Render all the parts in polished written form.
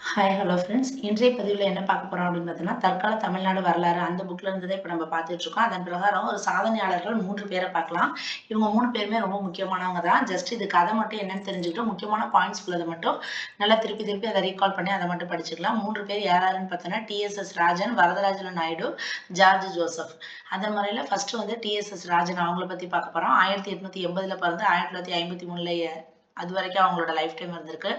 Hi hello friends. இன்றைய பதிவில் என்ன பார்க்க போறோம் அப்படின்னு பார்த்தீங்கன்னா, தற்கால தமிழ்நாடு வரலாறு அந்த புக்ல இருந்து தான் இப்போ நம்ம பார்த்துட்டு இருக்கோம். அதன் பிரகாரம் ஒரு சாதனையாளர்கள் 3 பேரை பார்க்கலாம். இவங்க 3 பேருமே ரொம்ப முக்கியமானவங்க தான். ஜஸ்ட் இது கதை மட்டும் என்னன்னு தெரிஞ்சுக்கிட்டு, முக்கியமான பாயிண்ட்ஸ் உள்ளதை மட்டும் நல்லா திருப்பி திருப்பி அதை ரீகால் பண்ணி அதை மட்டும் படிச்சுக்கலாம். 3 பேர் யாராருன்னு பார்த்தோன்னா, TDS Rajan, Varadarajulu Naidu, George Joseph. அந்த முறையில் ஃபர்ஸ்ட் வந்து டிஎஸ்எஸ் ராஜன் அவங்கள பற்றி பார்க்க போறோம். 1880ல் பிறந்து 1953ல அது வரைக்கும் அவங்களோட லைஃப் டைம் இருந்திருக்கு.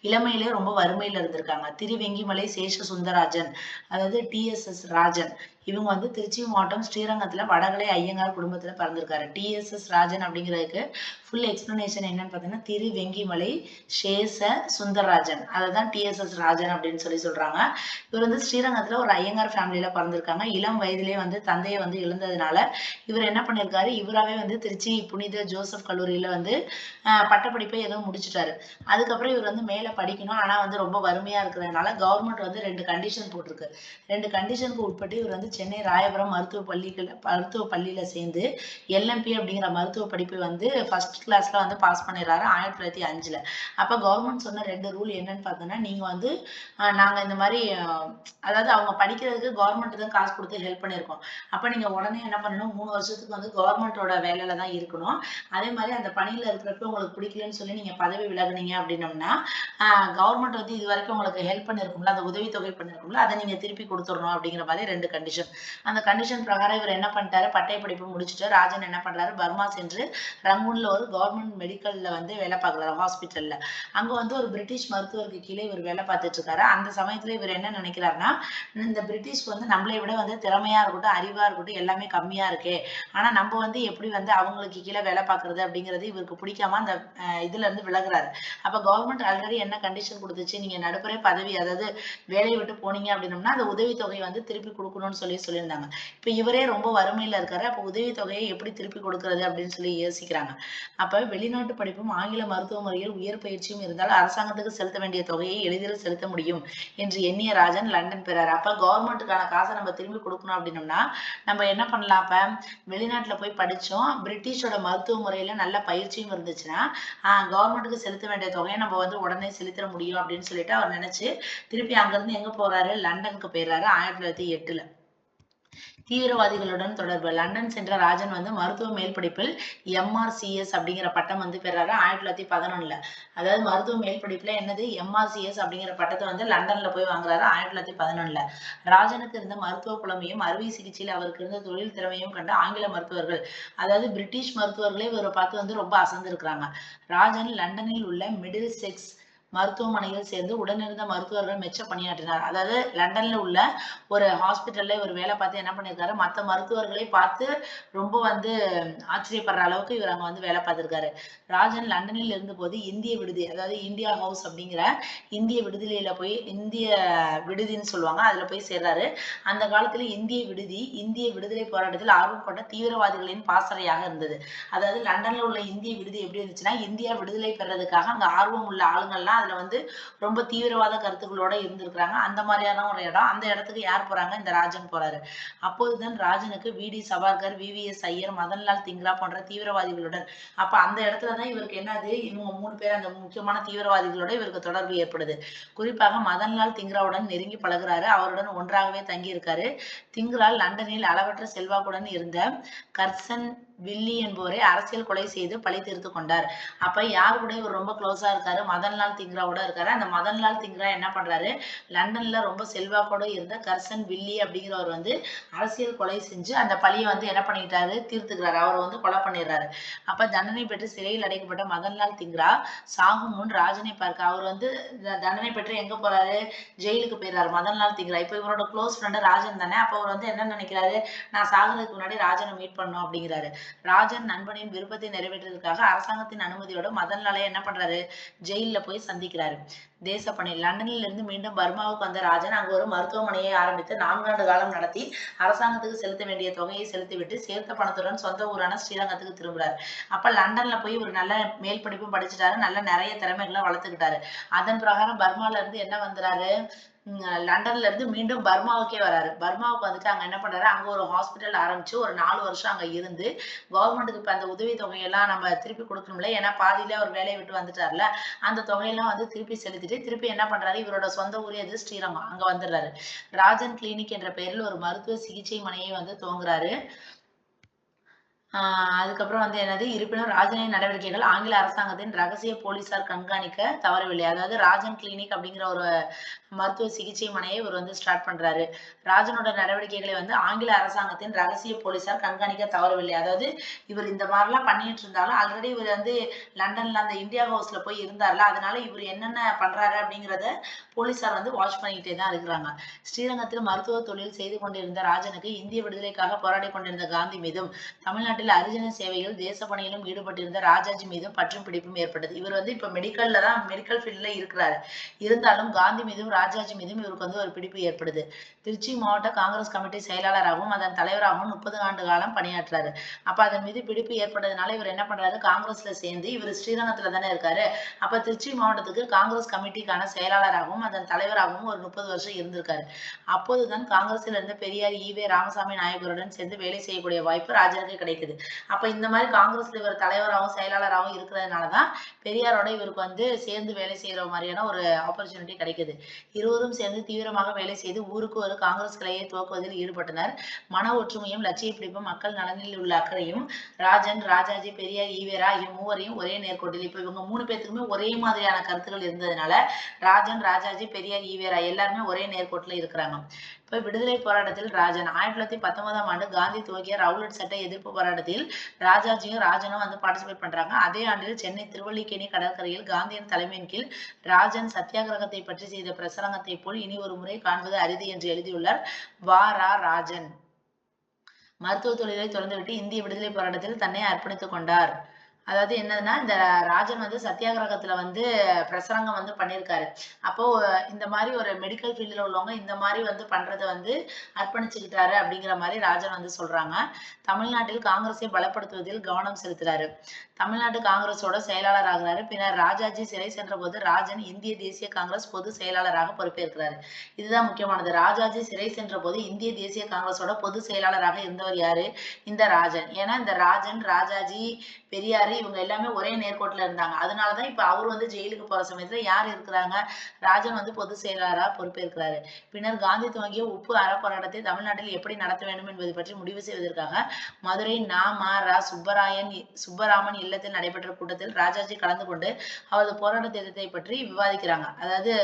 இளமையிலே ரொம்ப வறுமையில இருந்திருக்காங்க. திருவெங்கிமலை சேஷ சுந்தராஜன், அதாவது டிஎஸ்எஸ் ராஜன். இவங்க வந்து திருச்சி மாவட்டம் ஸ்ரீரங்கத்துல வடகலை ஐயங்கார் குடும்பத்துல பிறந்திருக்காரு. டிஎஸ்எஸ் ராஜன் அப்படிங்கிறதுக்கு ஃபுல் எக்ஸ்பிளனேஷன் என்னன்னு பார்த்தீங்கன்னா, திருவெங்கிமலை சேஷ சுந்தரராஜன், அதுதான் டிஎஸ்எஸ் ராஜன் அப்படின்னு சொல்றாங்க. இவர் வந்து ஸ்ரீரங்கத்துல ஒரு ஐயங்கார் ஃபேமிலியில பிறந்திருக்காங்க. இளம் வயதிலேயே வந்து தந்தையை வந்து இழந்ததுனால இவர் என்ன பண்ணியிருக்காரு, இவராவே வந்து திருச்சி புனித ஜோசப் கல்லூரியில வந்து பட்டப்படிப்பை ஏதோ முடிச்சிட்டாரு. அதுக்கப்புறம் இவர் வந்து மேல படிக்கணும். ஆனா வந்து ரொம்ப வறுமையா இருக்கிறதுனால கவர்மெண்ட் வந்து 2 கண்டிஷன் போட்டிருக்கு. 2 கண்டிஷனுக்கு உட்பட்டு இவர் வந்து சென்னை ராயபுரம் மருத்துவ பள்ளியில சேர்ந்து எல்எம்பி அப்படிங்கிற மருத்துவ படிப்பை வந்து ஃபர்ஸ்ட் கிளாஸ்ல வந்து பாஸ் பண்ணிடுறாரு 1905ல. அப்ப கவர்மெண்ட் சொன்ன 2 ரூல் என்னன்னு பார்த்தோம்னா, நீங்க வந்து நாங்க இந்த மாதிரி அதாவது அவங்க படிக்கிறதுக்கு கவர்மெண்ட் தான் காசு கொடுத்து ஹெல்ப் பண்ணியிருக்கோம். அப்ப நீங்க உடனே என்ன பண்ணணும், 3 வருஷத்துக்கு வந்து கவர்மெண்டோட வேலையில தான் இருக்கணும். அதே மாதிரி அந்த பணியில இருக்கிறப்ப உங்களுக்கு பிடிக்கலன்னு சொல்லி நீங்க பதவி விலகுனீங்க அப்படின்னம்னா, கவர்மெண்ட் வந்து இது வரைக்கும் உங்களுக்கு ஹெல்ப் பண்ணிருக்கும்ல, அந்த உதவித்தொகை பண்ணிருக்கும்ல, அதை நீங்க திருப்பி கொடுத்துடணும் அப்படிங்கிற மாதிரி 2 கண்டிஷன். அந்த கண்டிஷன் பிரகாரம் இவர் என்ன பண்ணிட்டாரு, பட்டய படிப்பு முடிச்சுட்டு ராஜன் என்ன பண்றாரு, பர்மா சென்று ரங்கூன்ல ஒரு கவர்மெண்ட் மெடிக்கல்ல வந்து வேலை பார்க்குறாரு, ஹாஸ்பிட்டல்ல. அங்க வந்து ஒரு பிரிட்டிஷ் மருத்துவருக்கு கீழே இவர் வேலை பார்த்துட்டு இருக்காரு. அந்த சமயத்துல இவர் என்ன நினைக்கிறாருன்னா, இந்த பிரிட்டிஷ்க்கு வந்து நம்மளை விட வந்து திறமையா இருக்கட்டும், அறிவா இருக்கட்டும், எல்லாமே கம்மியா இருக்கே. ஆனா நம்ம வந்து எப்படி வந்து அவங்களுக்கு கீழே வேலை பார்க்கறது அப்படிங்கிறது இவருக்கு பிடிக்காம அந்த இதுல இருந்து விலகுறாரு. அப்ப கவர்மெண்ட் ஆல்ரெடி என்ன கண்டிஷன் கொடுத்துச்சு, நீங்க நடுப்பறை பதவி அதாவது வேலையை விட்டு போனீங்க அப்படின்னம்னா அந்த உதவித்தொகை வந்து திருப்பி கொடுக்கணும்னு சொல்லியிருந்தாங்க. இப்ப இவரே ரொம்ப வறுமையில இருக்காரு. அப்ப உதவித்தொகையை எப்படி திருப்பி கொடுக்கறது அப்படின்னு சொல்லி யோசிக்கிறாங்க. அப்ப வெளிநாட்டு படிப்பும் ஆங்கில மருத்துவ முறையில் உயர் பயிற்சியும் இருந்தால் அரசாங்கத்துக்கு செலுத்த வேண்டிய தொகையை எளிதில் செலுத்த முடியும் என்று எண்ணிய ராஜன் லண்டன் பெறாரு. அப்ப கவர்மெண்ட்டுக்கான காசை நம்ம திரும்பி கொடுக்கணும் அப்படின்னம்னா நம்ம என்ன பண்ணலாம், அப்ப வெளிநாட்டுல போய் படிச்சோம், பிரிட்டிஷோட மருத்துவ முறையில நல்ல பயிற்சியும் இருந்துச்சுன்னா கவர்மெண்ட்டுக்கு செலுத்த வேண்டிய தொகையை நம்ம வந்து உடனே செலுத்திட முடியும் அப்படின்னு சொல்லிட்டு அவர் நினைச்சு திருப்பி அங்கிருந்து எங்க போறாரு, லண்டனுக்கு போயிடுறாரு 1908ல. தீவிரவாதிகளுடன் தொடர்பு. லண்டன் சென்ற ராஜன் வந்து மருத்துவ மேல் படிப்பில் எம்ஆர்சிஎஸ் அப்படிங்கிற பட்டம் வந்து பெறாரு 1911ல. அதாவது மருத்துவ மேல் படிப்புல என்னது எம்ஆர்சிஎஸ் அப்படிங்கிற பட்டத்தை வந்து லண்டன்ல போய் வாங்குறாரு 1911ல. ராஜனுக்கு இருந்த மருத்துவ புலமையும் அறுவை சிகிச்சையில் அவருக்கு இருந்த தொழில் திறமையும் கண்டு ஆங்கில மருத்துவர்கள், அதாவது பிரிட்டிஷ் மருத்துவர்களே இவரை பார்த்து வந்து ரொம்ப அசந்திருக்கிறாங்க. ராஜன் லண்டனில் உள்ள மிடில் செக்ஸ் மருத்துவமனையில் சேர்ந்து உடனிருந்த மருத்துவர்கள் மெச்ச பணியாற்றினார். அதாவது லண்டன்ல உள்ள ஒரு ஹாஸ்பிட்டல்ல இவர் வேலை பார்த்து என்ன பண்ணியிருக்காரு, மற்ற மருத்துவர்களை பார்த்து ரொம்ப வந்து ஆச்சரியப்படுற அளவுக்கு இவர் அங்க வந்து வேலை பார்த்திருக்காரு. ராஜன் லண்டனில் இருந்தபோது இந்திய விடுதி, அதாவது இந்தியா ஹவுஸ் அப்படிங்கிற இந்திய விடுதலையில போய் இந்திய விடுதின்னு சொல்லுவாங்க, அதுல போய் சேர்றாரு. அந்த காலத்துல இந்திய விடுதலை போராட்டத்தில் ஆர்வம் கொண்ட தீவிரவாதிகளின் பாசறையாக இருந்தது. அதாவது லண்டன்ல உள்ள இந்திய விடுதி எப்படி இருந்துச்சுன்னா, இந்தியா விடுதலை பெறதுக்காக அங்க ஆர்வம் உள்ள ஆளுங்கள்லாம் அதுல வந்து ரொம்ப தீவிரவாத கருத்துக்களோட இருந்திருக்கிறாங்க. அந்த மாதிரியான ஒரு இடம். அந்த இடத்துக்கு யார் போறாங்க, இந்த ராஜன் போறாரு. அப்போதுதான் ராஜனுக்கு வி.டி. சவார்கர், வி.வி.எஸ். ஐயர், மதன்லால் திங்ரா போன்ற தீவிரவாதிகளுடன், அப்ப அந்த இடத்துலதான் இவருக்கு என்னது, இவங்க 3 பேர் அந்த முக்கியமான தீவிரவாதிகளோட இவருக்கு தொடர்பு ஏற்படுது. குறிப்பாக மதன்லால் திங்ராவுடன் நெருங்கி பழகுறாரு. அவருடன் ஒன்றாகவே தங்கி இருக்காரு. திங்ரா லண்டனில் அளவற்ற செல்வாக்குடன் இருந்த கர்சன் வில்லி என்பவரை அரசியல் கொலை செய்து பழி தீர்த்து கொண்டார். அப்ப யாரு கூட இவர் ரொம்ப க்ளோஸா இருக்காரு, மதன்லால் திங்ராவோட இருக்காரு. அந்த மதன்லால் திங்ரா என்ன பண்றாரு, லண்டன்ல ரொம்ப செல்வாக்கோட இருந்த கர்சன் வில்லி அப்படிங்கிறவர் வந்து அரசியல் கொலை செஞ்சு அந்த பழியை வந்து என்ன பண்ணிட்டாரு, தீர்த்துக்கிறாரு. அவரை வந்து கொலை பண்ணிடுறாரு. அப்ப தண்டனை பெற்று சிறையில் அடைக்கப்பட்ட மதன்லால் திங்ரா சாகும் முன் ராஜனை பார்க்க அவர் வந்து தண்டனை பெற்று எங்க போறாரு, ஜெயிலுக்கு போயிடுறாரு மதன்லால் திங்ரா. இப்ப இவரோட க்ளோஸ் ஃப்ரெண்டு ராஜன் தானே. அப்ப அவர் வந்து என்ன நினைக்கிறாரு, நான் சாகுறதுக்கு முன்னாடி ராஜனை மீட் பண்ணணும் அப்படிங்கிறாரு. ராஜன் நண்பனின் விருப்பத்தை நிறைவேற்றுவதற்காக அரசாங்கத்தின் அனுமதியோட மதன்லாலை என்ன பண்றாரு, ஜெயில்ல போய் சந்திக்கிறாரு. தேசப்பணி. லண்டனில் இருந்து மீண்டும் பர்மாவுக்கு வந்த ராஜன் அங்கு ஒரு மருத்துவமனையை ஆரம்பித்து 4 ஆண்டு காலம் நடத்தி அரசாங்கத்துக்கு செலுத்த வேண்டிய தொகையை செலுத்திவிட்டு சேர்த்த பணத்துடன் சொந்த ஊரான ஸ்ரீரங்கத்துக்கு திரும்புறாரு. அப்ப லண்டன்ல போய் ஒரு நல்ல மேல் படிப்பும் படிச்சுட்டாரு, நல்ல நிறைய திறமைகளை வளர்த்துக்கிட்டாரு. அதன் பிரகாரம் பர்மால இருந்து என்ன வந்துறாரு, லண்டன்ல இருந்து மீண்டும் பர்மாவுக்கே வராரு. பர்மாவுக்கு வந்துட்டு அங்க என்ன பண்றாரு, அங்க ஒரு ஹாஸ்பிட்டல் ஆரம்பிச்சு ஒரு 4 வருஷம் அங்க இருந்து கவர்மெண்ட்டுக்கு இப்ப அந்த உதவி தொகையெல்லாம் நம்ம திருப்பி குடுக்கணும்ல. ஏன்னா பாதியில அவர் வேலைய விட்டு வந்துட்டார்ல. அந்த தொகையெல்லாம் வந்து திருப்பி செலுத்திட்டு, திருப்பி என்ன பண்றாரு, இவரோட சொந்த ஊர் எது ஸ்ரீரங்கம். அங்க வந்துடுறாரு. ராஜன் கிளினிக் என்ற பெயரில் ஒரு மருத்துவ சிகிச்சை மனையை வந்து துவங்குறாரு. அதுக்கப்புறம் வந்து என்னது, இருப்பினும் ராஜனின் நடவடிக்கைகள் ஆங்கில அரசாங்கத்தின் ரகசிய போலீசார் கண்காணிக்க தவறவில்லை. அதாவது ராஜன் கிளினிக் அப்படிங்கிற ஒரு மருத்துவ சிகிச்சை மனையை இவர் வந்து ஸ்டார்ட் பண்றாரு. ராஜனோட நடவடிக்கைகளை வந்து ஆங்கில அரசாங்கத்தின் ரகசிய போலீசார் கண்காணிக்க தவறவில்லை. அதாவது இவர் இந்த மாதிரிலாம் பண்ணிட்டு இருந்தாலும் ஆல்ரெடி இவர் வந்து லண்டன்ல அந்த இந்தியா ஹவுஸ்ல போய் இருந்தார்ல, அதனால இவர் என்னென்ன பண்றாரு அப்படிங்கிறத போலீசார் வந்து வாட்ச் பண்ணிக்கிட்டே தான் இருக்கிறாங்க. ஸ்ரீரங்கத்தில் மருத்துவ தொழில் செய்து கொண்டிருந்த ராஜனுக்கு இந்திய விடுதலைக்காக போராடி கொண்டிருந்த காந்தி மீதும் தமிழ்நாட்டில் அரிஜன சேவையில் தேசப்பணியிலும் ஈடுபட்டிருந்த ராஜாஜி மீதும் பற்றும் பிடிப்பும் ஏற்பட்டது. இவர் வந்து இப்ப மெடிக்கல் ஃபீல்ட்ல இருக்கிறாரு. இருந்தாலும் காந்தி மீதும் ராஜாஜி மீதும் இவருக்கு வந்து ஒரு பிடிப்பு ஏற்படுது. திருச்சி மாவட்ட காங்கிரஸ் கமிட்டி செயலாளராகவும் அதன் தலைவராகவும் 30 ஆண்டு காலம் பணியாற்றாரு. அப்ப அதன் மீது பிடிப்பு ஏற்பட்டதுனால இவர் என்ன பண்றாரு, காங்கிரஸ்ல சேர்ந்து இவர் ஸ்ரீரங்கத்துல தானே இருக்காரு. அப்ப திருச்சி மாவட்டத்துக்கு காங்கிரஸ் கமிட்டிக்கான செயலாளராகவும் அதன் தலைவராகவும் ஒரு 30 வருஷம் இருந்திருக்காரு. அப்போதுதான் காங்கிரஸில் இருந்த பெரியார் ஈவே ராமசாமி நாயக்கருடன் சேர்ந்து வேலை செய்யக்கூடிய வாய்ப்பு ராஜனுக்கு கிடைக்குது. அப்ப இந்த மாதிரி காங்கிரஸ்ல இவர் தலைவராகவும் செயலாளராகவும் இருக்கிறதுனாலதான் பெரியாரோட இவருக்கு வந்து சேர்ந்து வேலை செய்யற மாதிரியான ஒரு ஆப்பர்ச்சுனிட்டி கிடைக்குது. இருவரும் சேர்ந்து தீவிரமாக வேலை செய்து ஊருக்கு ஒரு காங்கிரஸ் கிளையை துவக்குவதில் ஈடுபட்டனர். மன ஒற்றுமையும் லட்சிய பிடிப்பும் மக்கள் நலனில் உள்ள அக்கறையும் ராஜன், ராஜாஜி, பெரியார், ஈவேரா ஆகிய மூவரையும் ஒரே நேர்கோட்டில் இப்ப இவங்க 3 பேத்துக்குமே ஒரே மாதிரியான கருத்துக்கள் இருந்ததுனால ராஜன், ராஜாஜி, பெரியார், ஈவேரா எல்லாருமே ஒரே நேர்கோட்டில் இருக்கிறாங்க. இப்ப விடுதலை போராட்டத்தில் ராஜன் 1919ஆம் ஆண்டு காந்தி துவக்கிய ரவுலட் சட்ட எதிர்ப்பு போராட்டத்தில் ராஜாஜியும் ராஜனும் வந்து பார்ட்டிசிபேட் பண்றாங்க. அதே ஆண்டில் சென்னை திருவல்லிக்கேணி கடற்கரையில் காந்தியின் தலைமையின் கீழ் ராஜன் சத்தியாகிரகத்தை பற்றி செய்த பிரசங்கத்தை போல் இனி ஒரு முறை காண்பது அரிது என்று எழுதியுள்ளார் ராஜன். மருத்துவ தொழிலை தொடர்ந்துவிட்டு இந்திய விடுதலை போராட்டத்தில் தன்னை அர்ப்பணித்துக் கொண்டார். அதாவது என்னதுன்னா, இந்த ராஜன் வந்து சத்தியாகிரகத்துல வந்து பிரசரங்கம் வந்து பண்ணியிருக்காரு. அப்போ இந்த மாதிரி ஒரு மெடிக்கல் ஃபீல்டில் உள்ளவங்க இந்த மாதிரி வந்து பண்றதை வந்து அர்ப்பணிச்சுக்கிட்டாரு அப்படிங்கிற மாதிரி ராஜன் வந்து சொல்றாங்க. தமிழ்நாட்டில் காங்கிரஸை பலப்படுத்துவதில் கவனம் செலுத்துறாரு. தமிழ்நாட்டு காங்கிரஸோட செயலாளர் ஆகிறாரு. பின்னர் ராஜாஜி சிறை சென்ற போது ராஜன் இந்திய தேசிய காங்கிரஸ் பொது செயலாளராக பொறுப்பேற்கிறாரு. இதுதான் முக்கியமானது. ராஜாஜி சிறை சென்ற போது இந்திய தேசிய காங்கிரஸோட பொது செயலாளராக இருந்தவர் யாரு, இந்த ராஜன். ஏன்னா இந்த ராஜன், ராஜாஜி, பெரியாரு இவங்க எல்லாமே ஒரே நேர்கோட்டில் இருந்தாங்க. அதனாலதான் இப்ப அவர் வந்து ஜெயிலுக்கு போற சமயத்துல யார் இருக்கிறாங்க, ராஜன் வந்து பொது செயலாளராக பொறுப்பேற்கிறாரு. பின்னர் காந்தி துவங்கிய உப்பு அற போராட்டத்தை தமிழ்நாட்டில் எப்படி நடத்த வேண்டும் என்பது பற்றி முடிவு செய்வதற்காக மதுரை சுப்பராமன் இல்லத்தில் நடைபெற்ற கூட்டத்தில் ராஜாஜி கலந்து கொண்டு அவரது போராட்ட திட்டத்தை பற்றி விவாதிக்கிறாங்க. அதாவது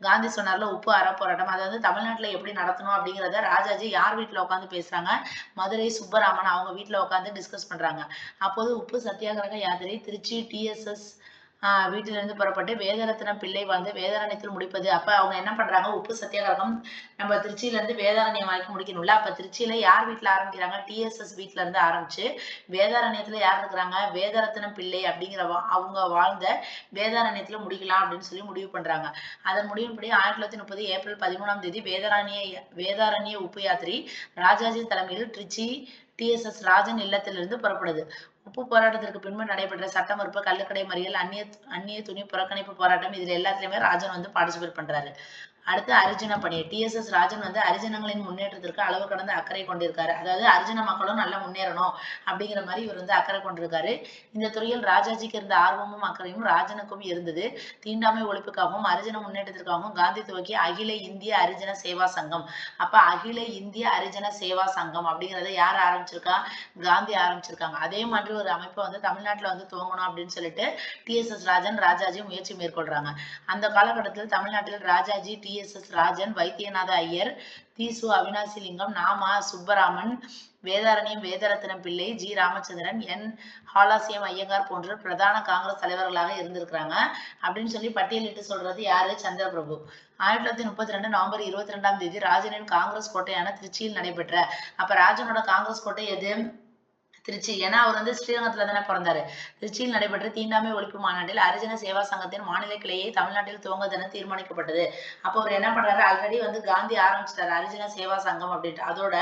காந்தி சொன்னார்ல உப்பு அற போராட்டம், அதாவது தமிழ்நாட்டுல எப்படி நடத்தணும் அப்படிங்கிறத ராஜாஜி யார் வீட்டுல உட்காந்து பேசுறாங்க, மதுரை சுப்பராமன் அவங்க வீட்டுல உட்காந்து டிஸ்கஸ் பண்றாங்க. அப்போது உப்பு சத்தியாகிரக யாத்திரை திருச்சி TSS வீட்டிலிருந்து புறப்பட்டு வேதரத்னம் பிள்ளை வாழ்ந்து வேதாரண்யத்தில் முடிப்பது. அப்ப அவங்க என்ன பண்றாங்க, உப்பு சத்தியாகிரகம் நம்ம திருச்சியில இருந்து வேதாரண்யம் வரைக்கும் முடிக்கணும்ல. அப்ப திருச்சியில யார் வீட்டுல ஆரம்பிக்கிறாங்க, TSS வீட்டுல இருந்து ஆரம்பிச்சு வேதாரண்யத்துல யார் இருக்கிறாங்க, வேதரத்னம் பிள்ளை அப்படிங்கிற அவங்க வாழ்ந்த வேதாரண்யத்துல முடிக்கலாம் அப்படின்னு சொல்லி முடிவு பண்றாங்க. அதன் முடிவின்படி 1930 ஏப்ரல் 13ஆம் தேதி வேதாரண்ய உப்பு யாத்திரை ராஜாஜி தலைமையில் திருச்சி TSS ராஜன் இல்லத்திலிருந்து புறப்படுது. உப்பு போராட்டத்திற்கு பின்பு நடைபெற்ற சட்ட மறுப்பு, கள்ளுக்கடை மறியல், அந்நிய துணி புறக்கணிப்பு போராட்டம் இதுல எல்லாத்துலயுமே ராஜன் வந்து பார்ட்டிசிபேட் பண்றாரு. அடுத்து அரிஜன பணி. TSS ராஜன் வந்து அரிஜனங்களின் முன்னேற்றத்திற்கு அளவு கடந்த அக்கறை கொண்டிருக்காரு. அதாவது அரிஜன மக்களும் நல்லா முன்னேறணும் அப்படிங்கிற மாதிரி இவர் வந்து அக்கறை கொண்டிருக்காரு. இந்த துறையில் ராஜாஜிக்கு இருந்த ஆர்வமும் அக்கறையும் ராஜனுக்கும் இருந்தது. தீண்டாமை ஒழிப்புக்காகவும் அரிஜன முன்னேற்றத்திற்காகவும் காந்தி துவக்கிய அகில இந்திய அரிஜன சேவா சங்கம். அப்ப அகில இந்திய அரிஜன சேவா சங்கம் அப்படிங்கறத யார் ஆரம்பிச்சிருக்கா, காந்தி ஆரம்பிச்சிருக்காங்க. அதே மாதிரி ஒரு அமைப்பை வந்து தமிழ்நாட்டுல வந்து துவங்கணும் அப்படின்னு சொல்லிட்டு TSS ராஜன், ராஜாஜி முயற்சி மேற்கொள்றாங்க. அந்த காலகட்டத்தில் தமிழ்நாட்டில் ராஜாஜி, TSS ராஜன், வைத்தியநாத ஐயர், தீசு அவினாசிலிங்கம், சுப்பராமன், வேதாரண்யம் வேதரத்னம் பிள்ளை, ராமச்சந்திரன், ஹாலாசியம் ஐயங்கார் போன்ற பிரதான காங்கிரஸ் தலைவர்களாக இருந்திருக்கிறாங்க அப்படின்னு சொல்லி பட்டியலிட்டு சொல்றது யாரு, சந்திரபிரபு. 1932 நவம்பர் 22ஆம் தேதி ராஜனின் காங்கிரஸ் கோட்டையான திருச்சியில் நடைபெற்ற, அப்ப ராஜனோட காங்கிரஸ் கோட்டை எது, திருச்சி. ஏன்னா அவர் வந்து ஸ்ரீரங்கத்துல தானே பிறந்தாரு. திருச்சியில் நடைபெற்ற தீண்டாமை ஒழிப்பு மாநாட்டில் ஹரிஜன சேவா சங்கத்தின் மாநில கிளையை தமிழ்நாட்டில் துவங்குவதென தீர்மானிக்கப்பட்டது. அப்போ அவர் என்ன பண்றாரு, ஆல்ரெடி வந்து காந்தி ஆரம்பிச்சிட்டாரு ஹரிஜன சேவா சங்கம் அப்படின்ட்டு. அதோட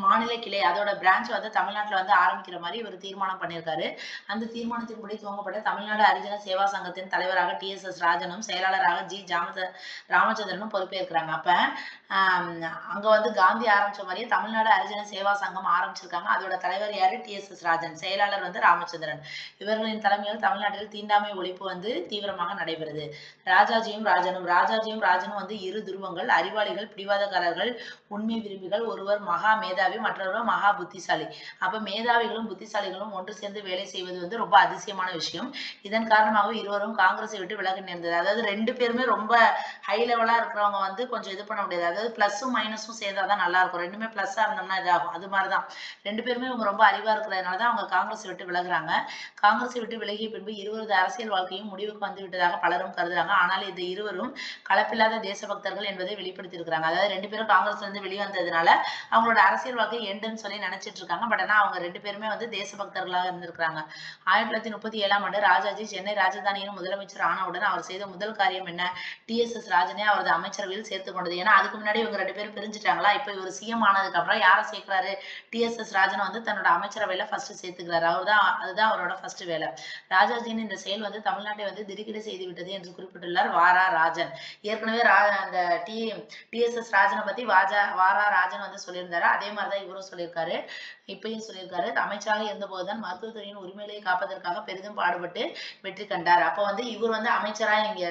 மாநில கிளை, அதோட பிரான்ச் வந்து தமிழ்நாட்டுல வந்து ஆரம்பிக்கிற மாதிரி இவர் தீர்மானம் பண்ணியிருக்காரு. அந்த தீர்மானத்தின்படி துவங்கப்பட்ட தமிழ்நாடு ஹரிஜன சேவா சங்கத்தின் தலைவராக TSS ராஜனும் செயலாளராக G ராமச்சந்திரனும் பொறுப்பேற்கிறாங்க. அப்ப அங்க வந்து காந்தி ஆரம்பிச்ச மாதிரியே தமிழ்நாடு ஹரிஜன சேவா சங்கம் ஆரம்பிச்சிருக்காங்க. அதோட தலைவர் யாரு, TSS ராஜன், செயலாளர் வந்து ராமச்சந்திரன். இவர்களின் தலைமையில் தமிழ்நாட்டில் தீண்டாமை ஒழிப்பு வந்து தீவிரமாக நடைபெறுது. ராஜாஜியும் ராஜனும் வந்து இரு துருவங்கள், அறிவாளிகள், பிடிவாதக்காரர்கள், உண்மை விரும்பிகள், ஒருவர் மகா மேதாவி, மற்றொருவர் மகா புத்திசாலி. அப்ப மேதாவிகளும் புத்திசாலிகளும் ஒன்று சேர்ந்து வேலை செய்வது வந்து ரொம்ப அதிசயமான விஷயம். இதன் காரணமாக இருவரும் காங்கிரஸை விட்டு விலக நேர்ந்தது. அதாவது 2 பேருமே ரொம்ப ஹை லெவலா இருக்கிறவங்க வந்து கொஞ்சம் இது பண்ண முடியாது. அதாவது பிளஸும் மைனஸும் சேர்ந்தாதான் நல்லா இருக்கும். 2மே பிளஸ்ஸா இருந்தோம்னா இதாகும். அது மாதிரிதான் 2 பேருமே இவங்க ரொம்ப அறிவா இருக்கிறதுனாலதான் அவங்க காங்கிரஸை விட்டு விலகுறாங்க. காங்கிரஸை விட்டு விலகிய பின்பு இருவரது அரசியல் வாழ்க்கையும் முடிவுக்கு வந்து விட்டதாக பலரும் கருதுறாங்க. ஆனால் இந்த இருவரும் கலப்பில்லாத தேசபக்தர்கள் என்பதை வெளிப்படுத்தி இருக்கிறாங்க. அதாவது 2 பேரும் காங்கிரஸ்ல இருந்து வெளியே வந்ததுனால அவங்களோட அரசியல் வாழ்க்கை எண்டுன்னு சொல்லி நினைச்சிட்டு இருக்காங்க. பட் ஆனா அவங்க 2 பேருமே வந்து தேசபக்தர்களாக இருந்திருக்கிறாங்க. 1937ஆம் ஆண்டு ராஜாஜி சென்னை ராஜதானியின் முதலமைச்சர் ஆனவுடன் அவர் செய்த முதல் காரியம் என்ன, TSS ராஜனை அவரது அமைச்சரவையில் சேர்த்துக் கொண்டது. ஏன்னா அதுக்கு முன்னாடி இவங்க 2 பேரும் பிரிஞ்சுட்டாங்களா. இப்ப இவர் சிஎம் ஆனதுக்கு அப்புறம் யாரை சேர்க்கிறாரு, TSS ராஜனை வந்து தன்னோட அமைச்சரவையில ஃபர்ஸ்ட் சேர்த்துக்கிறாரு. அதுதான் அவரோட ஃபர்ஸ்ட் வேலை. ராஜாஜியின் இந்த செயல் வந்து தமிழ்நாட்டை வந்து திடுக்கிட செய்து விட்டது என்று குறிப்பிட்டுள்ளார் வாரா ராஜன். ஏற்கனவே அந்த TSS ராஜனை பத்தி வாரா ராஜன் வந்து சொல்லியிருந்தாரு. அதே மாதிரிதான் இவரும் சொல்லியிருக்காரு. இப்பயும் சொல்லியிருக்காரு. அமைச்சராக இருந்தபோதுதான் மருத்துவத்துறையின் உரிமைகளை காப்பதற்காக பெரிதும் பாடுபட்டு வெற்றி கண்டார். அப்ப வந்து இவர் வந்து அமைச்சரா, இங்க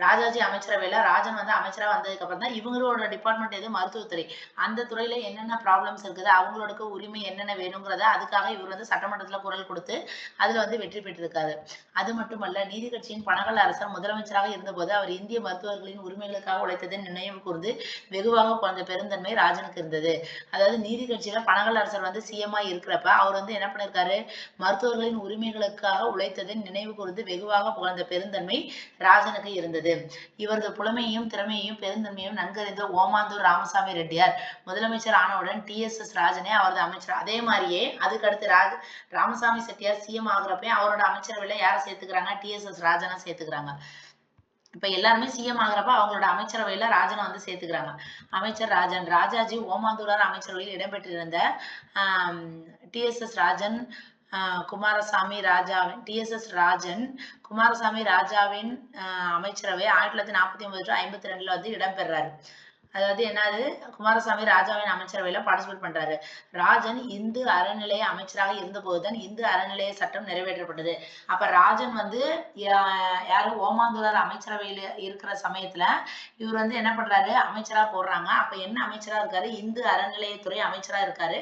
ராஜாஜி அமைச்சரவையில, ராஜன் வந்து அமைச்சரா வந்ததுக்கு அப்புறம் தான் இவங்களோட டிபார்ட்மெண்ட் எது, மருத்துவத்துறை. அந்த துறையில என்னென்ன ப்ராப்ளம்ஸ் இருக்குது, அவங்களோட உரிமை என்னென்ன வேணுங்கிறத அதுக்காக இவர் வந்து சட்டமன்றத்துல குரல் கொடுத்து அதுல வந்து வெற்றி பெற்றிருக்காரு. அது மட்டுமல்ல, நீதி கட்சியின் பனகல் அரசர் முதலமைச்சராக இருந்தபோது அவர் இந்திய மருத்துவர்களின் உரிமைகளுக்காக உழைத்ததன் நினைவு கூர்ந்து வெகுவாக குறைந்த பெருந்தன்மை ராஜனுக்கு இருந்தது. அதாவது நீதி கட்சியில பனகல் அரசர் வந்து சிஎம்ஆ இருக்கிறப்ப அவர் வந்து என்ன பண்ணிருக்காரு, மருத்துவர்களின் உரிமைகளுக்காக உழைத்ததன் நினைவு கூர்ந்து வெகுவாக புகழ்ந்த பெருந்தன்மை ராஜனுக்கு இருந்தது. இவரது புலமையையும் திறமையையும் பெருந்தன்மையும் நன்கறிந்த ஓமாந்தூர் ராமசாமி ரெட்டியார் முதலமைச்சர் ஆனவுடன் TSS ராஜனே அவரது அமைச்சர். அதே மாதிரியே அதுக்கடுத்து ராமசாமி செட்டியார் சிஎம் ஆகுறப்ப அவரோட அமைச்சரவையில யாரை சேர்த்துக்கிறாங்க, TSS ராஜனை சேர்த்துக்கிறாங்க. இப்ப எல்லாருமே சிஎம் ஆகுறப்ப அவங்களோட அமைச்சரவையில ராஜனை வந்து சேர்த்துக்கிறாங்க. அமைச்சர் ராஜன். ராஜாஜி ஓமாந்தூரார் அமைச்சரவையில் இடம்பெற்றிருந்த TSS ராஜன் குமாரசாமி ராஜாவின் TSS ராஜன் குமாரசாமி ராஜாவின் அமைச்சரவை 1949 to 52 வந்து இடம்பெறாரு. அதாவது என்னது, குமாரசாமி ராஜாவின் அமைச்சரவையில பார்ட்டிசிபேட் பண்றாரு. ராஜன் இந்து அறநிலைய அமைச்சராக இருந்த போதுதான் இந்து அறநிலைய சட்டம் நிறைவேற்றப்பட்டது. அப்ப ராஜன் வந்து யாரு, ஓமாந்தூரார் அமைச்சரவையில இருக்கிற சமயத்துல இவர் வந்து என்ன பண்றாரு, அமைச்சரா போடுறாங்க. அப்ப என்ன அமைச்சரா இருக்காரு, இந்து அறநிலையத்துறை அமைச்சரா இருக்காரு.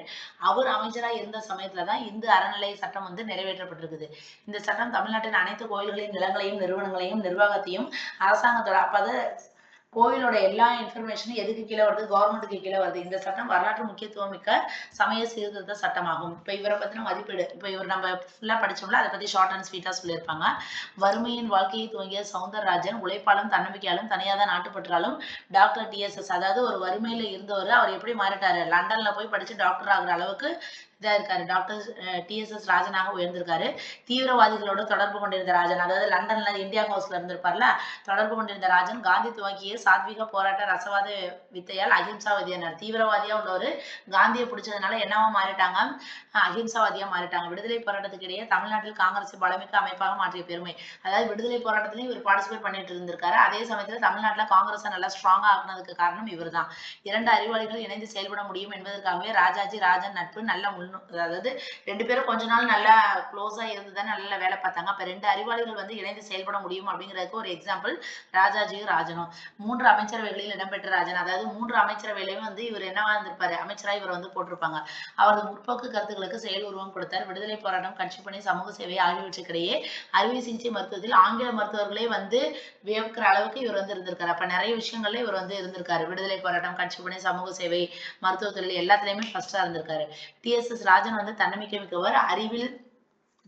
அவர் அமைச்சரா இருந்த சமயத்துலதான் இந்து அறநிலைய சட்டம் வந்து நிறைவேற்றப்பட்டிருக்குது. இந்த சட்டம் தமிழ்நாட்டின் அனைத்து கோயில்களின் நிலங்களையும் நிறுவனங்களையும் நிர்வாகத்தையும் அரசாங்கத்தோட, அப்ப கோயிலோட எல்லா இன்ஃபர்மேஷனும் எதுக்கு கீழே வருது, கவர்மெண்ட்டுக்கு கீழே வருது. இந்த சட்டம் வரலாற்று முக்கியத்துவம் மிக்க சமய சீர்திருத்த சட்டமாகும். இப்ப இவரை பத்தின மதிப்பீடு, இப்ப இவர் நம்ம ஃபுல்லா படிச்சோம்ல, அதை பத்தி ஷார்ட் அண்ட் ஸ்வீட்டா சொல்லியிருப்பாங்க. வறுமையின் வாழ்க்கையை துவங்கிய சௌந்தரராஜன் உழைப்பாலும் தன்னம்பிக்கையாலும் தனியாத நாட்டுப்பற்றாலும் டாக்டர் TSS, அதாவது ஒரு வறுமையில இருந்தவர் அவர் எப்படி மாறிட்டாரு, லண்டன்ல போய் படிச்சு டாக்டர் ஆகுற அளவுக்கு இதா இருக்காரு. Doctor TSS ராஜனாக உயர்ந்திருக்காரு. தீவிரவாதிகளோட தொடர்பு கொண்டிருந்த ராஜன், அதாவது லண்டன்ல இந்தியா ஹவுஸ்ல இருந்திருப்பார்ல, தொடர்பு கொண்டிருந்த ராஜன் காந்தி துவக்கிய சாத்விக போராட்ட ரசவாத வித்தையால் அஹிம்சாவாதியானார். தீவிரவாதியா உள்ளவர் காந்தியை பிடிச்சதுனால என்னவா மாறிட்டாங்க, அஹிம்சாவாதியா மாறிட்டாங்க. விடுதலை போராட்டத்துக்கு இடையே தமிழ்நாட்டில் காங்கிரஸை பலமிக்க அமைப்பாக மாற்றிய பெருமை, அதாவது விடுதலை போராட்டத்திலையும் இவர் பார்ட்டிசிபேட் பண்ணிட்டு இருந்திருக்காரு. அதே சமயத்துல தமிழ்நாட்டுல காங்கிரஸை நல்லா ஸ்ட்ராங்கா ஆக்குனதுக்கு காரணம் இவர் தான். 2 அறிவாளிகள் இணைந்து செயல்பட முடியும் என்பதற்காகவே ராஜாஜி ராஜன் நட்பு நல்ல அதாவது 2 பேரும் கொஞ்ச நாள் நல்லா க்ளோஸா இருந்துதான் நல்லா வேலை பார்த்தாங்க. அப்ப 2 அறிவாளிகள் வந்து இணைந்து செயல்பட முடியும் அப்படிங்கிறதுக்கு ஒரு எக்ஸாம்பிள் ராஜாஜியும் ராஜனும். 3 அமைச்சரவைகளில் இடம்பெற்ற ராஜன், அதாவது 3 அமைச்சரவையிலையும் வந்து இவர் என்னவா இருந்திருப்பாரு, அமைச்சரா இவர் வந்து போட்டிருப்பாங்க. அவரது முற்போக்கு கருத்துக்களுக்கு செயல் உருவம் கொடுத்தார். விடுதலை போராட்டம், கட்சி பணி, சமூக சேவை ஆகியவற்றுக்கிடையே அறுவை சிகிச்சை மருத்துவத்தில் ஆங்கில மருத்துவர்களே வந்து வியக்கிற அளவுக்கு இவர் வந்து இருந்திருக்காரு. அப்ப நிறைய விஷயங்கள்ல இவர் வந்து இருந்திருக்காரு. விடுதலை போராட்டம், கட்சி பணி, சமூக சேவை, மருத்துவ தொழில் எல்லாத்துலயுமே ஃபர்ஸ்டா இருந்திருக்காரு. TSS ராஜன் வந்து தன்னம்பிக்கை மிக்கவர், அறிவில்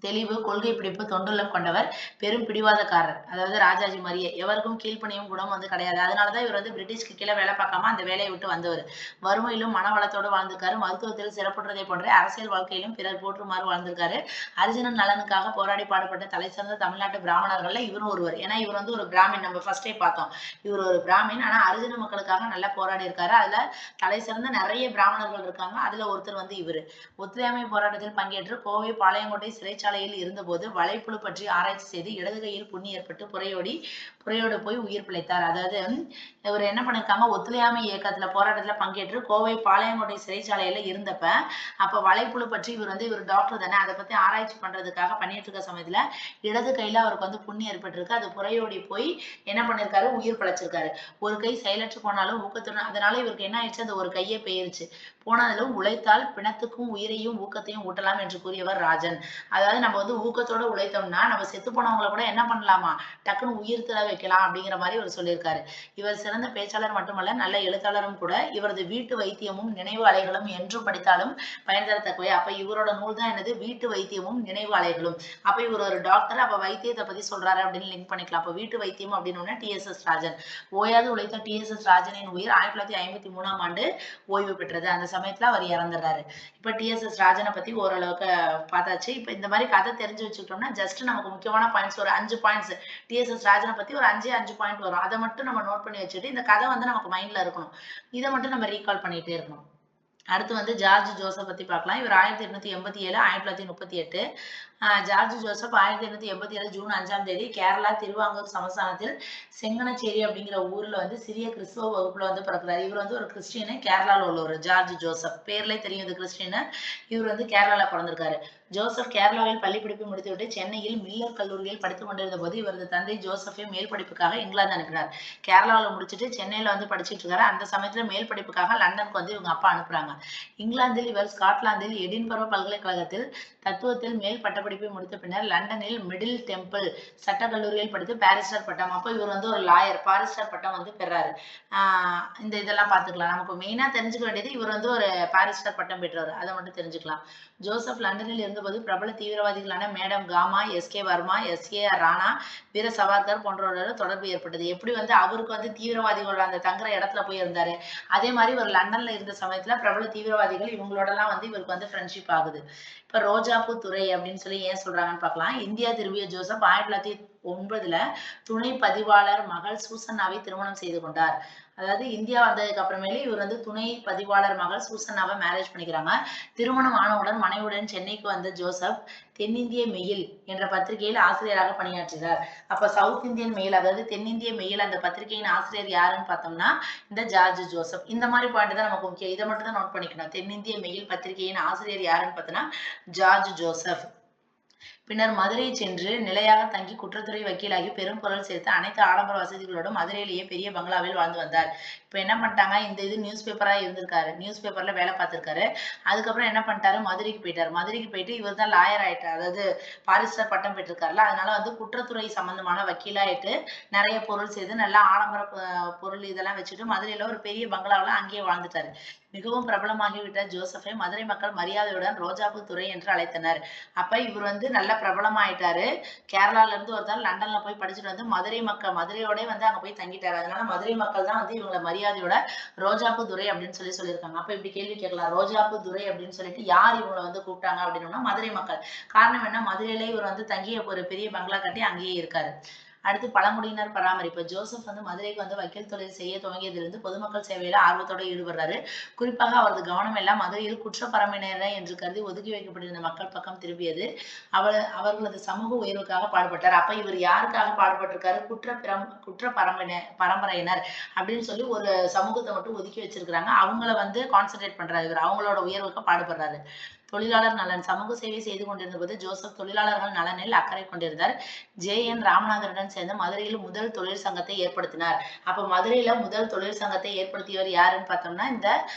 தெளிவு, கொள்கை பிடிப்பு, தொண்டுள்ளம் கொண்டவர், பெரும் பிடிவாதக்காரர். அதாவது ராஜாஜி மாதிரியே எவருக்கும் கீழ்ப்பணியும் குணம் வந்து கிடையாது. அதனாலதான் இவர் வந்து பிரிட்டிஷ்க்கு கீழே வேலை பார்க்காம அந்த வேலையை விட்டு வந்தவர். வறுமையிலும் மன வளத்தோடு வாழ்ந்திருக்காரு. மருத்துவத்தில் சிறப்புற்றதை போன்றே அரசியல் வாழ்க்கையிலும் பிறர் போற்றுமாறு வாழ்ந்திருக்காரு. அரிஜனன் நலனுக்காக போராடி பாடுபட்ட தலை சிறந்த தமிழ்நாட்டு பிராமணர்கள்ல இவரும் ஒருவர். ஏன்னா இவர் வந்து ஒரு பிராமின், நம்ம ஃபர்ஸ்டே பார்த்தோம். இவர் ஒரு பிராமின். ஆனா அரிஜன மக்களுக்காக நல்லா போராடி இருக்காரு. அதுல தலை சிறந்த நிறைய பிராமணர்கள் இருக்காங்க. அதுல ஒருத்தர் வந்து இவரு. ஒத்துழையாமை போராட்டத்தில் பங்கேற்று கோவை பாளையங்கோட்டை சிறைச்சாலையில் இருந்தபோது வலைப்புழு பற்றி ஆராய்ச்சி செய்து இடது கையில் புண்ணி ஏற்பட்டு புறையோடு போய் உயிர் பிழைத்தார். அதாவது இவர் என்ன பண்ணிருக்காங்க, ஒத்துழையாமை இயக்கத்துல போராட்டத்துல பங்கேற்று கோவை பாளையங்கோட்டை சிறைச்சாலையில இருந்தப்ப அப்ப வலைப்புழு பற்றி இவர் டாக்டர் தானே, அதை பத்தி ஆராய்ச்சி பண்றதுக்காக பண்ணிட்டு இருக்க சமயத்துல இடது கையில அவருக்கு வந்து புண்ணி ஏற்பட்டிருக்கு. அது புறையோடி போய் என்ன பண்ணிருக்காரு, உயிர் பிழைச்சிருக்காரு. ஒரு கை செயலற்று போனாலும் ஊக்கத்துடன், அதனால இவருக்கு என்ன ஆயிடுச்சு, அந்த ஒரு கையே போயிருச்சு. போனதிலும் உழைத்தால் பிணத்துக்கும் உயிரையும் ஊக்கத்தையும் ஊட்டலாம் என்று கூறியவர் ராஜன். அதாவது நம்ம வந்து ஊக்கத்தோட உழைத்தோம்னா நம்ம செத்து போனவங்களை கூட என்ன பண்ணலாமா, டக்குன்னு உயிர் தர வைக்கலாம் அப்படிங்கிற மாதிரி இவர் சொல்லியிருக்காரு. இவர் சிறந்த பேச்சாளர் மட்டுமல்ல, நல்ல எழுத்தாளரும் கூட. இவரது வீட்டு வைத்தியமும் நினைவு அலைகளும் என்றும் படித்தாலும் பயன் தரத்தக்கவை. அப்ப இவரோட நூல் தான் என்னது, வீட்டு வைத்தியமும் நினைவு அலைகளும். அப்ப இவர் ஒரு டாக்டர், அப்ப வைத்தியத்தை பத்தி சொல்றாரு அப்படின்னு லிங்க் பண்ணிக்கலாம். அப்ப வீட்டு வைத்தியம் அப்படின்னு TSS ராஜன். ஓயாது உழைத்த TSS ராஜனின் உயிர் 1953 ஓய்வு பெற்றது. அந்த சமயத்துல அவர் இறந்துடுறாரு. இப்ப TSS ராஜனை பத்தி ஓரளவுக்கு பார்த்தாச்சு. இப்ப இந்த மாதிரி கதை தெரிஞ்சு வச்சுக்கிட்டோம்னா ஜஸ்ட் நமக்கு முக்கியமான பாயிண்ட்ஸ் ஒரு 5 பாயிண்ட்ஸ், TSS ராஜனை பத்தி ஒரு 5 பாயிண்ட் வரும். அதை மட்டும் நம்ம நோட் பண்ணி வச்சுட்டு இந்த கதை வந்து நமக்கு மைண்ட்ல இருக்கணும். இதை மட்டும் நம்ம ரீகால் பண்ணிட்டே இருக்கணும். அடுத்து வந்து ஜார்ஜ் ஜோசப் பத்தி பார்க்கலாம். இவர் 1887 1938. ஜார்ஜ் ஜோசப் 1887 ஜூன் 5ஆம் தேதி கேரளா திருவாங்கூர் சமஸ்தானத்தில் செங்கனச்சேரி அப்படிங்கிற ஊர்ல வந்து சிறிய கிறிஸ்துவ வகுப்புல வந்து பிறக்கிறார். இவர் வந்து ஒரு கிறிஸ்டியனு, கேரளாவில் உள்ளவர். ஜார்ஜ் ஜோசப் பேர்ல தெரியும் இது கிறிஸ்டியனு. இவர் வந்து கேரளால பிறந்திருக்காரு. ஜோசப் கேரளாவில் பள்ளி படிப்பு முடித்துவிட்டு சென்னையில் மில்லர் கல்லூரியில் படித்துக் கொண்டிருந்த போது இவரது தந்தை ஜோசப்பை மேல் படிப்புக்காக இங்கிலாந்து அனுப்பினார். கேரளாவில் முடிச்சுட்டு சென்னையில வந்து படிச்சுட்டு இருக்காரு. அந்த சமயத்துல மேல் படிப்புக்காக லண்டனுக்கு வந்து இவங்க அப்பா அனுப்புறாங்க. இங்கிலாந்தில் இவர் ஸ்காட்லாந்தில் எடின்பரோ பல்கலைக்கழகத்தில் தத்துவத்தில் மேல் பட்டப்படிப்பை முடித்த பின்னர் லண்டனில் மிடில் டெம்பிள் சட்டக்கல்லூரியில் படித்து பாரிஸ்டர் பட்டம். அப்போ இவர் வந்து ஒரு லாயர், பாரிஸ்டர் பட்டம் வந்து பெறாரு. இந்த இதெல்லாம் பார்த்துக்கலாம். நமக்கு மெயினா தெரிஞ்சுக்க வேண்டியது இவர் வந்து ஒரு பாரிஸ்டர் பட்டம் பெற்றவர், அதை மட்டும் தெரிஞ்சுக்கலாம். ஜோசப் லண்டனில் இருந்தபோது பிரபல தீவிரவாதிகளான madam Cama, SK Varma, SAR Rana, Veer Savarkar போன்றவரோட தொடர்பு ஏற்பட்டது. எப்படி வந்து அவருக்கு வந்து தீவிரவாதிகளோட அந்த தங்குற இடத்துல போய் இருந்தாரு, அதே மாதிரி இவர் லண்டன்ல இருந்த சமயத்துல பிரபல தீவிரவாதிகள் இவங்களோட எல்லாம் வந்து இவருக்கு வந்து ஃப்ரெண்ட்ஷிப் ஆகுது. இப்ப ரோஜாப்பூ துறை அப்படின்னு சொல்லி ஏன் சொல்றாங்கன்னு பார்க்கலாம். இந்தியா திரும்பிய ஜோசப் 1909 துணை பதிவாளர் மகள் சூசன்னாவை திருமணம் செய்து கொண்டார். அதாவது இந்தியா வந்ததுக்கு அப்புறமேலே இவர் வந்து துணை பதிவாளர் மகள் சூசன்னாவை மேரேஜ் பண்ணிக்கிறாங்க. திருமணம் ஆனவுடன் மனைவியுடன் சென்னைக்கு வந்த ஜோசப் தென்னிந்திய மெயில் என்ற பத்திரிகையில் ஆசிரியராக பணியாற்றுகிறார். அப்ப சவுத் இந்தியன் மெயில், அதாவது தென்னிந்திய மெயில், அந்த பத்திரிகையின் ஆசிரியர் யாருன்னு பார்த்தோம்னா இந்த ஜார்ஜ் ஜோசப். இந்த மாதிரி பாயிண்ட் தான் நமக்கு முக்கியம். இதை மட்டும் தான் நோட் பண்ணிக்கணும். தென்னிந்திய மெயில் பத்திரிகையின் ஆசிரியர் யாருன்னு பார்த்தோம்னா ஜார்ஜ் ஜோசப். பின்னர் மதுரை சென்று நிலையாக தங்கி குற்றத்துறை வக்கீலாகி பெரும் பொருள் சேர்த்து அனைத்து ஆடம்பர வசதிகளோடும் மதுரையிலேயே பெரிய பங்களாவில் வாழ்ந்து வந்தார். இப்ப என்ன பண்ணிட்டாங்க, இந்த இது நியூஸ் பேப்பரா இருந்திருக்காரு, நியூஸ் பேப்பர்ல வேலை பார்த்திருக்காரு. அதுக்கப்புறம் என்ன பண்ணிட்டாரு, மதுரைக்கு போயிட்டாரு. மதுரைக்கு போயிட்டு இவர் தான் லாயர் ஆயிட்டார், அதாவது பாரிஸ்டர் பட்டம் பெற்றிருக்காருல. அதனால வந்து குற்றத்துறை சம்பந்தமான வக்கீலாயிட்டு நிறைய பொருள் செய்து நல்லா ஆடம்பர பொருள் இதெல்லாம் வச்சுட்டு மதுரையில ஒரு பெரிய பங்களாவில் அங்கேயே வாழ்ந்துட்டாரு. மிகவும் பிரபலமாகிவிட்ட ஜோசப்பை மதுரை மக்கள் மரியாதையுடன் ரோஜாப்பூ துரை என்று அழைத்தனர். அப்ப இவர் வந்து நல்ல பிரபலமாயிட்டாரு. கேரளால இருந்து ஒருத்தர் லண்டன்ல போய் படிச்சுட்டு வந்து மதுரையோட வந்து அங்க போய் தங்கிட்டாரு. அதனால மதுரை மக்கள் தான் வந்து இவங்களை மரியாதையோட ரோஜாப்பூ துரை அப்படின்னு சொல்லியிருக்காங்க. அப்ப இப்படி கேள்வி கேட்கலாம், ரோஜாப்பூ துரை அப்படின்னு சொல்லிட்டு யார் இவங்களை வந்து கூப்பிட்டாங்க அப்படின்னா மதுரை மக்கள். காரணம் என்ன, மதுரையிலே இவர் வந்து தங்கி ஒரு பெரிய பங்களா கட்டி அங்கேயே இருக்காரு. அடுத்து பழங்குடியினர் பராமரிப்பு. ஜோசப் வந்து மதுரைக்கு வந்து வக்கீல் தொழில் செய்ய துவங்கியதிலிருந்து பொதுமக்கள் சேவையில ஆர்வத்தோடு ஈடுபடுறாரு. குறிப்பாக அவரது கவனம் எல்லாம் மதுரையில் குற்றப்பரம்பினரை என்று கருதி ஒதுக்கி வைக்கப்பட்டிருந்த மக்கள் பக்கம் திரும்பியது. அவர்களது சமூக உயர்வுக்காக பாடுபட்டார். அப்ப இவர் யாருக்காக பாடுபட்டிருக்காரு, குற்ற பரம்பரையினர் அப்படின்னு சொல்லி ஒரு சமூகத்தை மட்டும் ஒதுக்கி வச்சிருக்கிறாங்க. அவங்கள வந்து கான்சென்ட்ரேட் பண்றாரு இவர், அவங்களோட உயர்வுக்கு பாடுபடுறாரு. தொழிலாளர் நலன். சமூக சேவை செய்து கொண்டிருந்த போது ஜோசப் தொழிலாளர்கள் நலனில் அக்கறை கொண்டிருந்தார். JN ராமநாதனுடன் சேர்ந்து மதுரையில் முதல் தொழில் சங்கத்தை ஏற்படுத்தினார். அப்ப மதுரையில முதல் தொழில் சங்கத்தை ஏற்படுத்தியவர் யாருன்னு பார்த்தோம்னா இந்த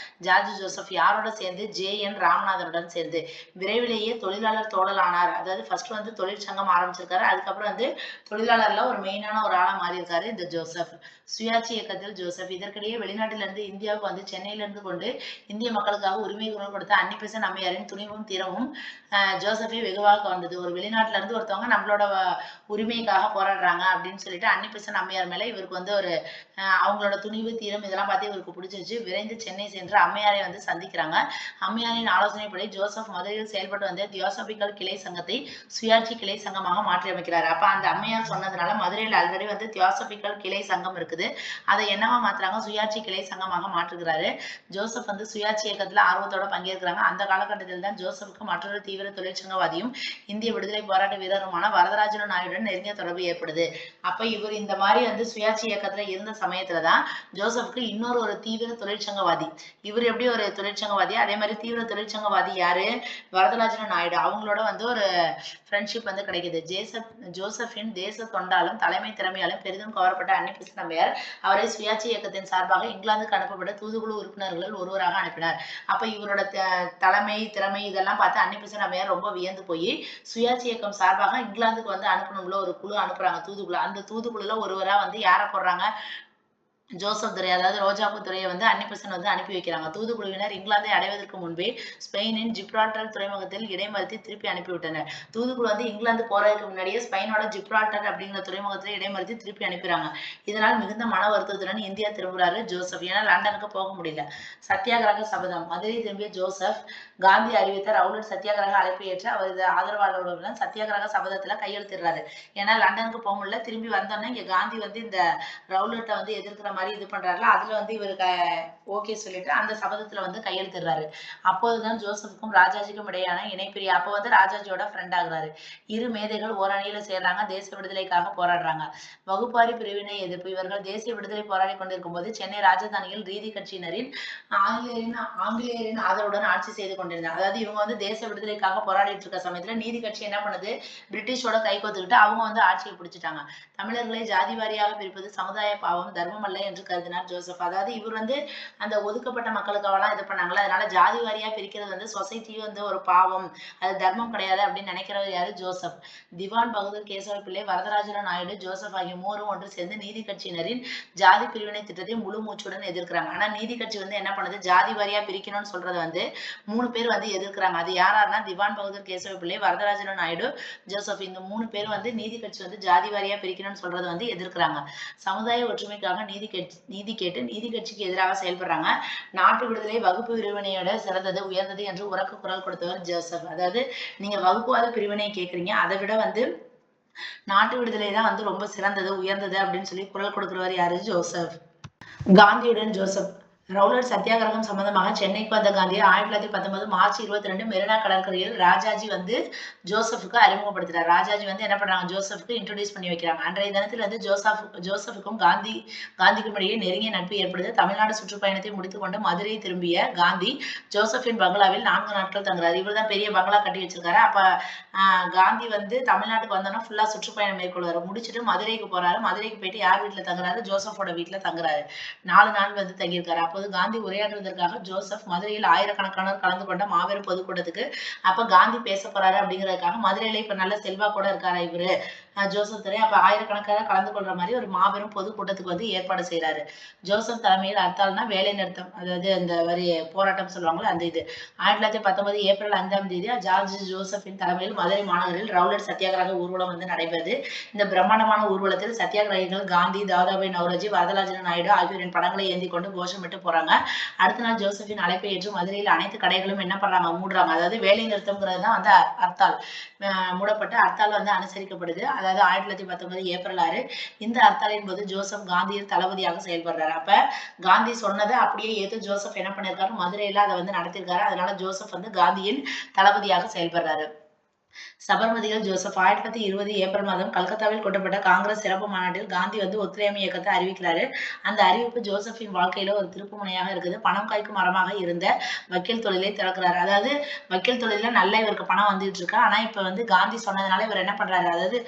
ஜார்ஜ் ஜோசப். யாரோட சேர்ந்து, JN ராமநாதனுடன் சேர்ந்து. விரைவிலேயே தொழிலாளர் தோழல் ஆனார். அதாவது ஃபர்ஸ்ட் வந்து தொழிற்சங்கம் ஆரம்பிச்சிருக்காரு, அதுக்கப்புறம் வந்து தொழிலாளர்ல ஒரு மெயினான ஒரு ஆளா மாறி இருக்காரு இந்த ஜோசப். சுயாட்சி இயக்கத்தில் ஜோசப். இதற்கிடையே வெளிநாட்டிலிருந்து இந்தியாவுக்கு வந்து சென்னையிலிருந்து கொண்டு இந்திய மக்களுக்காக உரிமை குரல் கொடுத்த அன்னி பெசன்ட் அம்மையாரின் துணை துணிவும் திறமும் ஜோசஃபை வெகுவாக வந்தது. ஒரு வெளிநாட்டுல இருந்து ஒருத்தவங்க நம்மளோட உரிமைக்காக போராடுறாங்க அப்படின்னு சொல்லிட்டு அன்னி பெசன்ட் அம்மையார் மேல இவருக்கு வந்து ஒரு அவங்களோட துணிவு தீரம் இதெல்லாம் பார்த்து இவருக்கு பிடிச்சிருச்சு. விரைந்து சென்னை சென்று அம்மையாரை வந்து சந்திக்கிறாங்க. அம்மையாரின் ஆலோசனைப்படி ஜோசப் மதுரையில் செயல்பட்டு வந்த தியோசபிக்கல் கிளை சங்கத்தை சுயாட்சி கிளை சங்கமாக மாற்றி அமைக்கிறார். அப்ப அந்த அம்மையார் சொன்னதுனால மதுரையில் ஆல்ரெடி வந்து தியோசபிக்கல் கிளை சங்கம் இருக்குது, அதை என்னவா மாத்துறாங்க, சுயாட்சி கிளை சங்கமாக மாற்றுகிறாரு. ஜோசப் வந்து சுயாட்சி இயக்கத்துல ஆர்வத்தோட பங்கேற்கிறாங்க. அந்த காலகட்டத்தில் தான் ஜோசப்புக்கு மற்றொரு தீவிர தொழிற்சங்கவாதியும் இந்திய விடுதலை போராட்ட வீரருமான வரதராஜன நாயுடன் நெருங்கிய தொடர்பு ஏற்படுது. அப்ப இவர் இந்த மாதிரி வந்து சுயாட்சி இயக்கத்துல இருந்த சமயத்துலதான் ஜோசப்புக்கு இன்னொரு ஒரு தீவிர தொழிற்சங்கவாதி, இவர் எப்படி ஒரு தொழிற்சங்கவாதி அதே மாதிரி தீவிர தொழிற்சங்கவாதி யாரு, வரதராஜன நாயுடு, அவங்களோட வந்து ஒரு ஃப்ரெண்ட்ஷிப் வந்து கிடைக்குது. ஜோசப்பின் தேச தொண்டாலும் தலைமை திறமையாலும் பெரிதும் கவரப்பட்ட அன்னி பெசன்ட் அம்மையார் அவரை சுயாட்சி இயக்கத்தின் சார்பாக இங்கிலாந்துக்கு அனுப்பப்பட்ட தூதுக்குழு உறுப்பினர்கள் ஒருவராக அனுப்பினார். அப்ப இவரோட தலைமை திறமை இதெல்லாம் பார்த்து அன்னி பெசன்ட் அம்மையார் ரொம்ப வியந்து போய் சுயாட்சி இயக்கம் சார்பாக இங்கிலாந்துக்கு வந்து அனுப்பணும்ல ஒரு குழு அனுப்புறாங்க, தூதுக்குழு. அந்த தூதுக்குழுல ஒருவரா வந்து யாரை போடுறாங்க, ஜோசப் துரை, அதாவது ரோஜாப்பூ துறையை வந்து அன்னி பெசன்ட் வந்து அனுப்பி வைக்கிறாங்க. தூதுக்குழுவினர் இங்கிலாந்தை அடைவதற்கு முன்பே ஸ்பெயினின் ஜிப்ரால்டர் துறைமுகத்தில் இடைமறித்து திருப்பி அனுப்பிவிட்டனர். தூதுக்குழு வந்து இங்கிலாந்து போறதுக்கு முன்னாடியே ஸ்பெயினோட ஜிப்ரால்டர் அப்படிங்கிற துறைமுகத்தில் இடைமறித்து திருப்பி அனுப்பிடுறாங்க. இதனால் மிகுந்த மன வருத்தத்துடன் இந்தியா திரும்புறாரு ஜோசப். ஏன்னா லண்டனுக்கு போக முடியல. சத்தியாகிரக சபதம். மதுரை திரும்பிய ஜோசப் காந்தி அறிவித்த ரவுலட் சத்தியாகிரக அழைப்பு ஏற்று அவரது ஆதரவாளர்களுடன் சத்தியாகிரக சபதத்துல கையெழுத்திடுறாரு. ஏன்னா லண்டனுக்கு போக முடியல, திரும்பி வந்தோன்னே இங்க காந்தி வந்து இந்த ரவுலட்டை வந்து எதிர்க்கிற மாதிரி இது பண்றாருல, அதுல வந்து இவருக்கு ஓகே சொல்லிட்டு அந்த சபதத்துல வந்து கையெழுத்திடுறாரு. அப்போதுதான் ஜோசப்புக்கும் ராஜாஜிக்கும் இடையான இணைப்பிரியா, அப்போ வந்து ராஜாஜியோட ஃப்ரெண்ட் ஆகுறாரு. இரு மேதைகள் ஓரணியில சேர்றாங்க, தேச விடுதலைக்காக போராடுறாங்க. வகுப்பாரி பிரிவினை எதிர்ப்பு. இவர்கள் தேசிய விடுதலை போராடி கொண்டிருக்கும் போது சென்னை ராஜதானியில் நீதி கட்சியினரின் ஆங்கிலேயரின் ஆதரவுடன் ஆட்சி செய்து கொண்டிருந்தாங்க. அதாவது இவங்க வந்து தேச விடுதலைக்காக போராடிட்டு இருக்க சமயத்துல நீதி கட்சி என்ன பண்ணுது, பிரிட்டிஷோட கை கோத்துக்கிட்டு அவங்க வந்து ஆட்சியை பிடிச்சிட்டாங்க. தமிழர்களை ஜாதி வாரியாக பிரிப்பது சமுதாய பாவம், தர்மம் அல்ல என்று கருதினார் ஜோசப். அதாவது இவர் வந்து அந்த ஒதுக்கப்பட்ட மக்களுக்காகலாம் இது பண்ணாங்களா, அதனால ஜாதி வாரியா பிரிக்கிறது வந்து சொசைட்டியும் வந்து ஒரு பாவம், அது தர்மம் கிடையாது அப்படின்னு நினைக்கிறவர் யாரு, ஜோசப். திவான் பகதூர் கேசவ பிள்ளை, வரதராஜன நாயுடு, ஜோசப் ஆகிய மூவரும் ஒன்று சேர்ந்து நீதி கட்சியினரின் ஜாதி பிரிவினை திட்டத்தை முழு மூச்சுடன் எதிர்க்கிறாங்க. ஆனா நீதி கட்சி வந்து என்ன பண்ணுது, ஜாதி வாரியா பிரிக்கணும்னு சொல்றது வந்து 3 பேர் வந்து எதிர்க்கிறாங்க. அது யாராருன்னா திவான் பகதூர் கேசவ பிள்ளை, வரதராஜன நாயுடு, ஜோசப். இந்த 3 பேர் வந்து நீதி கட்சி வந்து ஜாதி வாரியா பிரிக்கணும்னு சொல்றது வந்து எதிர்க்கிறாங்க. சமுதாய ஒற்றுமைக்காக நீதி கேட்டு நீதி கட்சிக்கு எதிராக செயல்படுறாங்க. நாட்டு விடுதலை வகுப்பு பிரிவினையோட சிறந்தது உயர்ந்தது என்று உரக்க குரல் கொடுத்தவர் ஜோசப். அதாவது நீங்க வகுப்புவாத பிரிவினை கேக்குறீங்க, அதை விட வந்து நாட்டு விடுதலை தான் வந்து ரொம்ப சிறந்தது உயர்ந்தது அப்படின்னு சொல்லி குரல் கொடுக்கிறவர் யாரு, ஜோசப். காந்தியுடன் ஜோசப். ரவுலட் சத்தியாகிரகம் சம்பந்தமாக சென்னைக்கு வந்த காந்தியை 1919 மார்ச் 22 மெரினா கடற்கரையில் ராஜாஜி வந்து ஜோசப்புக்கு அறிமுகப்படுத்துறாரு. ராஜாஜி வந்து என்ன பண்றாங்க, ஜோசப்புக்கு இன்ட்ரோடியூஸ் பண்ணி வைக்கிறாங்க. அன்றைய தினத்தில் வந்து ஜோசப்புக்கும் காந்திக்கும் இடையே நெருங்கிய நட்பு ஏற்படுது. தமிழ்நாடு சுற்றுப்பயணத்தை முடித்துக்கொண்டு மதுரை திரும்பிய காந்தி ஜோசப்பின் பங்களாவில் 4 நாட்கள் தங்குறாரு. இவர் தான் பெரிய பங்களா கட்டி வச்சிருக்காரு. அப்ப காந்தி வந்து தமிழ்நாட்டுக்கு வந்தோன்னா ஃபுல்லா சுற்றுப்பயணம் மேற்கொள்வாரு. முடிச்சுட்டு மதுரைக்கு போறாரு. மதுரைக்கு போயிட்டு யார் வீட்டுல தங்குறாரு, ஜோசப்போட வீட்டுல தங்குறாரு. 4 நாள் வந்து தங்கியிருக்காரு. அப்போது காந்தி உரையாற்றுவதற்காக ஜோசப் மதுரையில் ஆயிரக்கணக்கானோர் கலந்து கொண்ட மாபெரும் பொதுக்கூட்டத்துக்கு அப்ப காந்தி பேச போறாரு அப்படிங்கிறதுக்காக, மதுரையில இப்ப நல்ல செல்வாக்கோட இருக்காரு இவரு ஜோசப் துரை. அப்ப ஆயிரக்கணக்கான கலந்து கொள்ற மாதிரி ஒரு மாபெரும் பொதுக்கூட்டத்துக்கு வந்து ஏற்பாடு செய்யறாரு. ஜோசப் தலைமையில் ஹர்த்தால்னா வேலை நிறுத்தம், அதாவது அந்த வரி போராட்டம் சொல்லுவாங்களா அந்த இது. 1919 ஏப்ரல் 5ஆம் தேதி ஜார்ஜ் ஜோசப்பின் தலைமையில் மதுரை மாநகரில் ரவுலட் சத்தியாகிரக ஊர்வலம் வந்து நடைபெறுது. இந்த பிரம்மாண்டமான ஊர்வலத்தில் சத்தியாகிரகிகள் காந்தி, தாதாபாய் நௌரோஜி, வரதராஜன நாயுடு ஆகியோரின் படங்களை ஏந்தி கொண்டு கோஷமிட்டு போறாங்க. அடுத்த நாள் ஜோசப்பின் அழைப்பை ஏற்று மதுரையில் அனைத்து கடைகளும் என்ன பண்றாங்க, மூடுறாங்க. அதாவது வேலை நிறுத்தம்ங்கிறது தான் வந்து ஹர்த்தால். மூடப்பட்டு ஹர்த்தால் வந்து அனுசரிக்கப்படுது. அதாவது 1919 ஏப்ரல் 6. இந்த ஹர்த்தாலின் போது ஜோசப் காந்தியின் தளபதியாக செயல்படுறாரு. அப்ப காந்தி சொன்னதை அப்படியே ஏற்று ஜோசப் என்ன பண்ணிருக்காரு, மதுரையில அதை வந்து நடத்திருக்காரு. அதனால ஜோசப் வந்து காந்தியின் தளபதியாக செயல்படுறாரு. சபர்மதிகள் ஜோசப். 1920 ஏப்ரல் மாதம் கல்கத்தாவில் கூட்டப்பட்ட காங்கிரஸ் சிறப்பு மாநாட்டில் காந்தி வந்து ஒத்துழையாமை இயக்கத்தை அறிவிக்கிறாரு. அந்த அறிவிப்பு ஜோசப்பின் வாழ்க்கையில ஒரு திருப்பு முனையாக இருக்குது. பணம் காய்க்கும் மரமாக இருந்த வக்கீல் தொழிலை திறக்கிறாரு. அதாவது வக்கீல் தொழில நல்ல இவருக்கு பணம் வந்துட்டு இருக்கு. ஆனா இப்ப வந்து காந்தி சொன்னதுனால இவர் என்ன பண்றாரு, அதாவது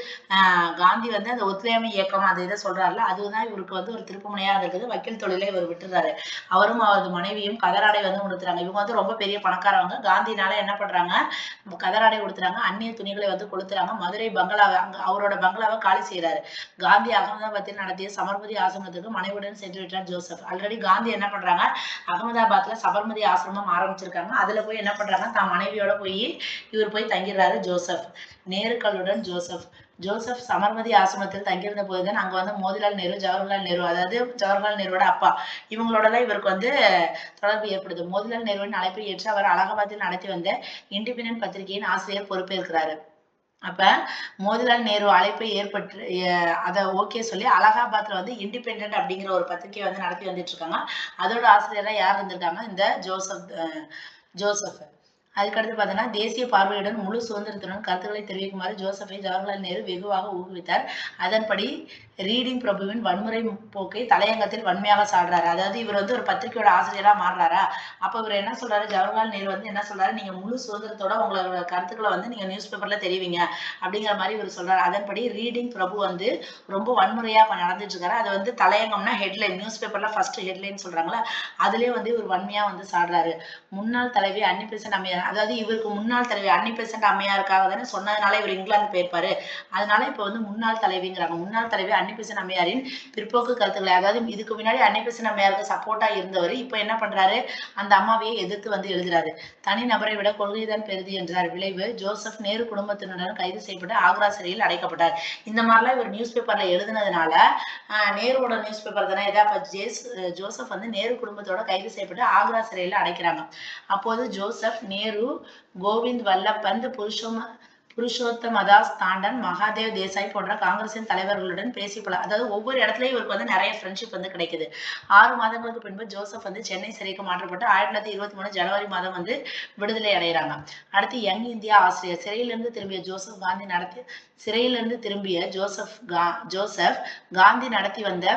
காந்தி வந்து அந்த ஒத்துழையாமை இயக்கம் அந்த இதை சொல்றாருல, அதுதான் இவருக்கு வந்து ஒரு திருப்பு முனையாக இருக்குது. வக்கீல் தொழிலை இவர் விட்டுறாரு. அவரும் அவரது மனைவியும் கதராடை வந்து உடுத்துறாங்க. இவங்க வந்து ரொம்ப பெரிய பணக்காரவங்க. காந்தினால என்ன பண்றாங்க, கதராடை உடுத்துறாங்க. அந்நிய துணிகளை வந்து கொளுத்துறாங்க. மதுரை பங்களாவை அங்க அவரோட பங்களாவை காலி செய்யறாரு. காந்தி அகமதாபாத்தில் நடத்திய சபர்மதி ஆசிரமத்துக்கு மனைவியுடன் சென்று விட்டார் ஜோசப். ஆல்ரெடி காந்தி என்ன பண்றாங்க, அகமதாபாத்ல சபர்மதி ஆசிரமம் ஆரம்பிச்சிருக்காங்க. அதுல போய் என்ன பண்றாங்க, தான் மனைவியோட போய் இவர் போய் தங்கிடுறாரு ஜோசப். நேருக்களுடன் ஜோசப். ஜோசப் சபர்மதி ஆசிரமத்தில் தங்கியிருந்த போதுதான் அங்க வந்து மோதிலால் நேரு, ஜவஹர்லால் நேரு, அதாவது ஜவஹர்லால் நேருவோட அப்பா, இவங்களோட தான் இவருக்கு வந்து தொடர்பு ஏற்படுது. மோதிலால் நேருவின் அழைப்பை ஏற்று அவர் அலகாபாத்தில் நடத்தி வந்த இண்டிபெண்டன்ட் பத்திரிகையின் ஆசிரியர் பொறுப்பேற்கிறாரு. அப்ப மோதிலால் நேரு அழைப்பை ஏற்பட்டு அதை ஓகே சொல்லி அலகாபாத்ல வந்து இண்டிபெண்டன்ட் அப்படிங்கிற ஒரு பத்திரிகை வந்து நடத்தி வந்துட்டு இருக்காங்க. அதோட ஆசிரியரா யார் இருந்திருக்காங்க, இந்த ஜோசப். அதுக்கடுத்து பார்த்தீங்கன்னா, தேசிய பார்வையுடன் முழு சுதந்திரத்துடன் கருத்துக்களை தெரிவிக்குமாறு ஜோசப்பை ஜவஹர்லால் நேரு வெகுவாக ஊக்குவித்தார். அதன்படி ரீடிங் பிரபுவின் வன்முறை போக்கை தலையங்கத்தில் வன்மையாக சாடுறாரு. அதாவது இவர் வந்து ஒரு பத்திரிகையோட ஆசிரியரா மாறுறாரா, அப்ப இவர் என்ன சொல்றாரு, ஜவஹர்லால் நேரு வந்து என்ன சொல்றாரு, நீங்க முழு சுதந்திரத்தோட உங்களோட கருத்துக்களை வந்து நீங்க நியூஸ் பேப்பர்ல தெரிவிங்க அப்படிங்கிற மாதிரி இவர் சொல்றாரு. அதன்படி ரீடிங் பிரபு வந்து ரொம்ப வன்முறையா நடந்துட்டு இருக்காரு. அது வந்து தலையங்கம்னா ஹெட்லைன், நியூஸ் பேப்பர்ல ஃபர்ஸ்ட் ஹெட்லைன் சொல்றாங்களா, அதுலயே வந்து இவர் வன்மையா வந்து சாடுறாரு. முன்னாள் தலைவி அன்னி பெசன்ட் அம்மையார், அதாவது இவருக்கு முன்னாள் தலைவி அன்னி பெசன்ட் அம்மையாருக்காக தானே சொன்னதுனால இவர் இங்கிலாந்து போயிருப்பாரு. அதனால இப்ப வந்து முன்னாள் தலைவிங்கிறாங்க. முன்னாள் தலைவி அன்னி பெசன்ட் அம்மையாரின் பிற்போக்கு கருத்துக்களை, அதாவது இதுக்கு முன்னாடி அன்னி பெசன்ட் அம்மையாருக்கு சப்போர்ட்டா இருந்தவர் இப்ப என்ன பண்றாரு, அந்த அம்மாவையே எதிர்த்து வந்து எழுதுறாரு. தனி நபரை விட கொள்கைதான் பெரிது என்றார். விளைவு, ஜோசப் நேரு குடும்பத்தினருடன் கைது செய்யப்பட்டு ஆக்ரா சிறையில் அடைக்கப்பட்டார். இந்த மாதிரிலாம் இவர் நியூஸ் பேப்பர்ல எழுதுனதுனால நேருவோட நியூஸ் பேப்பர் தானே இதா, ஜோசப் வந்து நேரு குடும்பத்தோட கைது செய்யப்பட்டு ஆக்ரா சிறையில் அடைக்கிறாங்க. அப்போது ஜோசப் நேரு, கோவிந்த் வல்லப் பந்த், புருஷோத்தமதாஸ் தாண்டன், மகாதேவ் தேசாய் போன்ற காங்கிரசின் தலைவர்களுடன் அதாவது ஒவ்வொரு இடத்துலயும் இவருக்கு வந்து நிறைய ஃப்ரெண்ட்ஷிப் வந்து கிடைக்குது. 6 மாதங்களுக்கு பின்பு ஜோசப் வந்து சென்னை சிறைக்கு மாற்றப்பட்டு 1923 ஜனவரி மாதம் வந்து விடுதலை அடைகிறாங்க. அடுத்து யங் இந்தியா ஆசிரியர். சிறையிலிருந்து திரும்பிய ஜோசப் காந்தி நடத்தி வந்த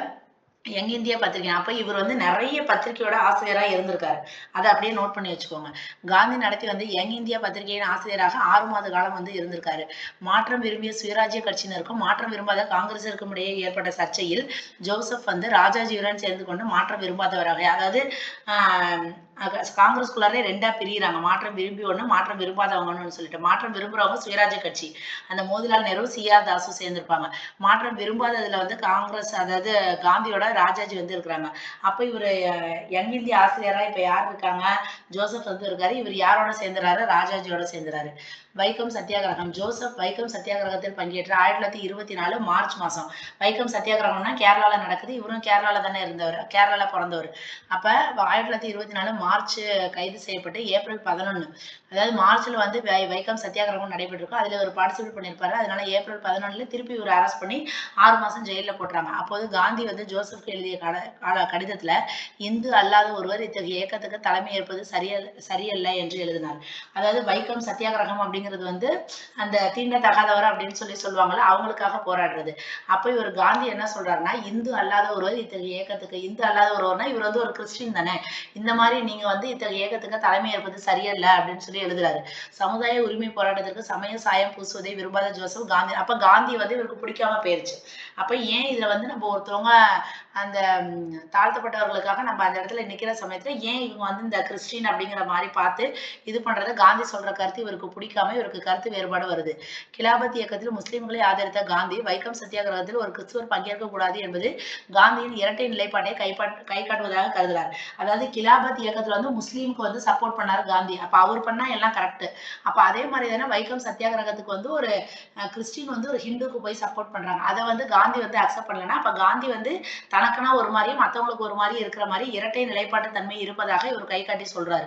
யங் இந்தியா பத்திரிகை. அப்ப இவர் வந்து நிறைய பத்திரிகையோட ஆசிரியரா இருந்திருக்காரு. அதை அப்படியே நோட் பண்ணி வச்சுக்கோங்க. காந்தி நடத்தி வந்து யங் இந்தியா பத்திரிகையின் ஆசிரியராக 6 மாத காலம் வந்து இருந்திருக்காரு. மாற்றம் விரும்பிய சுயராஜ்ய கட்சியினருக்கும் மாற்றம் விரும்பாத காங்கிரசிற்கும் இடையே ஏற்பட்ட சர்ச்சையில் ஜோசப் வந்து ராஜாஜியுடன் சேர்ந்து கொண்டு மாற்றம் விரும்பாதவராக, அதாவது காங்கிரஸ்குள்ளாரே 2ஆ பிரிகிறாங்க. மாற்றம் விரும்பி ஒண்ணு, மாற்றம் விரும்பாதவங்கன்னு சொல்லிட்டு. மாற்றம் விரும்புறவங்க சுயராஜ்ய கட்சி, அந்த மோதிலால் நேரு, CR தாஸும் சேர்ந்திருப்பாங்க. மாற்றம் விரும்பாததுல வந்து காங்கிரஸ், அதாவது காந்தியோட ராஜாஜி வந்து இருக்கிறாங்க. அப்ப இவரு யங் இந்தியா ஆசிரியரா இப்ப யார் இருக்காங்க, ஜோசப் வந்து இருக்காரு. இவர் யாரோட சேர்ந்துறாரு, ராஜாஜியோட சேர்ந்துறாரு. வைக்கம் சத்தியாகிரகம். ஜோசப் வைக்கம் சத்தியாகிரகத்தில் பங்கேற்ற 1924 மார்ச் மாசம். வைக்கம் சத்தியாகிரகம்னா கேரளால நடக்குது. இவரும் கேரளால தானே இருந்தவர், கேரளால பிறந்தவர். அப்ப 1924 மார்ச் கைது செய்யப்பட்டு ஏப்ரல் 11, அதாவது மார்ச்ல வந்து வைக்கம் சத்தியாகிரகம் நடைபெற்றிருக்கும். அதுல ஒரு பார்ட்டிசிபேட் பண்ணியிருப்பாரு. அதனால ஏப்ரல் 11 திருப்பி ஒரு அரெஸ்ட் பண்ணி 6 மாசம் ஜெயில போட்டுறாங்க. அப்போது காந்தி வந்து ஜோசப்க்கு எழுதிய கடிதத்துல இந்து அல்லாத ஒருவர் இத்தகைய இயக்கத்துக்கு தலைமை ஏற்பது சரியல்ல என்று எழுதினார். அதாவது வைக்கம் சத்தியாகிரகம் அப்படிங்கிறது வந்து அந்த தீண்டத்தகாதவர் அப்படின்னு சொல்லுவாங்கல்ல, அவங்களுக்காக போராடுறது. அப்ப இவர் காந்தி என்ன சொல்றாருன்னா, இந்து அல்லாத ஒருவர் இத்தகைய இயக்கத்துக்கு, இந்து அல்லாத ஒருவர்னா இவர் வந்து ஒரு கிறிஸ்டின் தானே, இந்த மாதிரி நீங்க வந்து இத்தகைய இயக்கத்துக்கு தலைமை ஏற்பது சரியல்ல அப்படின்னு சொல்லி எழுதுறாரு. சமுதாய உரிமை போராட்டத்திற்கு சமய சாயம் பூசுவதை விரும்பாத ஜோசப் காந்தி, அப்ப காந்தி வந்து இவருக்கு பிடிக்காம போயிருச்சு. அப்ப ஏன் இதுல வந்து நம்ம ஒருத்தவங்க அந்த தாழ்த்தப்பட்டவர்களுக்காக நம்ம அந்த இடத்துல நிக்கிற சமயத்துல ஏன் இவங்க வந்து இந்த கிறிஸ்டின் அப்படிங்கிற மாதிரி பார்த்து இது பண்றத, காந்தி சொல்ற கருத்து இவருக்கு பிடிக்காம இவருக்கு கருத்து வேறுபாடு வருது. கிலாபத் இயக்கத்தில் முஸ்லிம்களை ஆதரித்த காந்தி வைக்கம் சத்தியாகிரகத்தில் ஒரு கிறிஸ்துவர் பங்கேற்க கூடாது என்பது காந்தியின் இரட்டை நிலைப்பாட்டை கை காட்டுவதாக கருதுகிறார். அதாவது கிலாபத் இயக்கத்துல வந்து முஸ்லீமுக்கு வந்து சப்போர்ட் பண்ணாரு காந்தி. அப்ப அவர் பண்ணா எல்லாம் கரெக்ட். அப்ப அதே மாதிரி தானே வைக்கம் சத்தியாகிரகத்துக்கு வந்து ஒரு கிறிஸ்டின் வந்து ஒரு ஹிந்துக்கு போய் சப்போர்ட் பண்றாங்க. அதை வந்து காந்தி வந்து அக்செப்ட் பண்ணலன்னா அப்ப காந்தி வந்து தனக்குனா ஒரு மாதிரி மற்றவங்களுக்கு ஒரு மாதிரி இருக்கிற மாதிரி இரட்டை நிலைப்பாட்டு தன்மை இருப்பதாக இவர் கை காட்டி சொல்றாரு.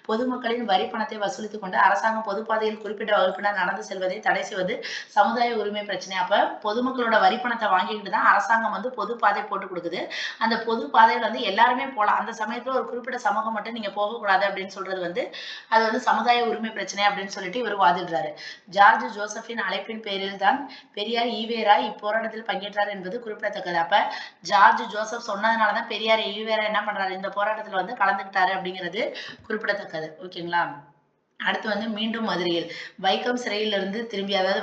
பொதுமக்களின் வரி பணத்தை வசூலித்துக் கொண்டு அரசாங்கம் பொதுப்பாதையில் குறிப்பிட்ட வகுப்பினர் நடந்து செல்வதை தடை செய்வது சமுதாய உரிமை பிரச்சனை. அப்ப பொதுமக்களோட வரி பணத்தை வாங்கிக்கிட்டு தான் அரசாங்கம் வந்து பொது பாதை போட்டு கொடுக்குது. அந்த பொது பாதையில் வந்து எல்லாருமே போலாம். அந்த சமயத்துல ஒரு குறிப்பிட்ட சமூகம் மட்டும் நீங்க போகக்கூடாது அப்படின்னு சொல்றது வந்து அது வந்து சமுதாய உரிமை பிரச்சனை அப்படின்னு சொல்லிட்டு இவர் வாதிடுறாரு. ஜார்ஜ் ஜோசப்பின் அழைப்பின் பேரில் தான் பெரியார் ஈவேரா இப்போராட்டத்தில் பங்கேற்றார் என்பது குறிப்பிடத்தக்கது. அப்ப ஜார்ஜ் ஜோசப் சொன்னதுனாலதான் பெரியார் ஈவேரா என்ன பண்றாரு, இந்த போராட்டத்துல வந்து கலந்துக்கிட்டாரு அப்படிங்கிறது குறிப்பிடத்தக்கது. ஓகேங்களா. அடுத்து வந்து மீண்டும் மதுரையில் வைக்கம் சிறையிலிருந்து திரும்பி, அதாவது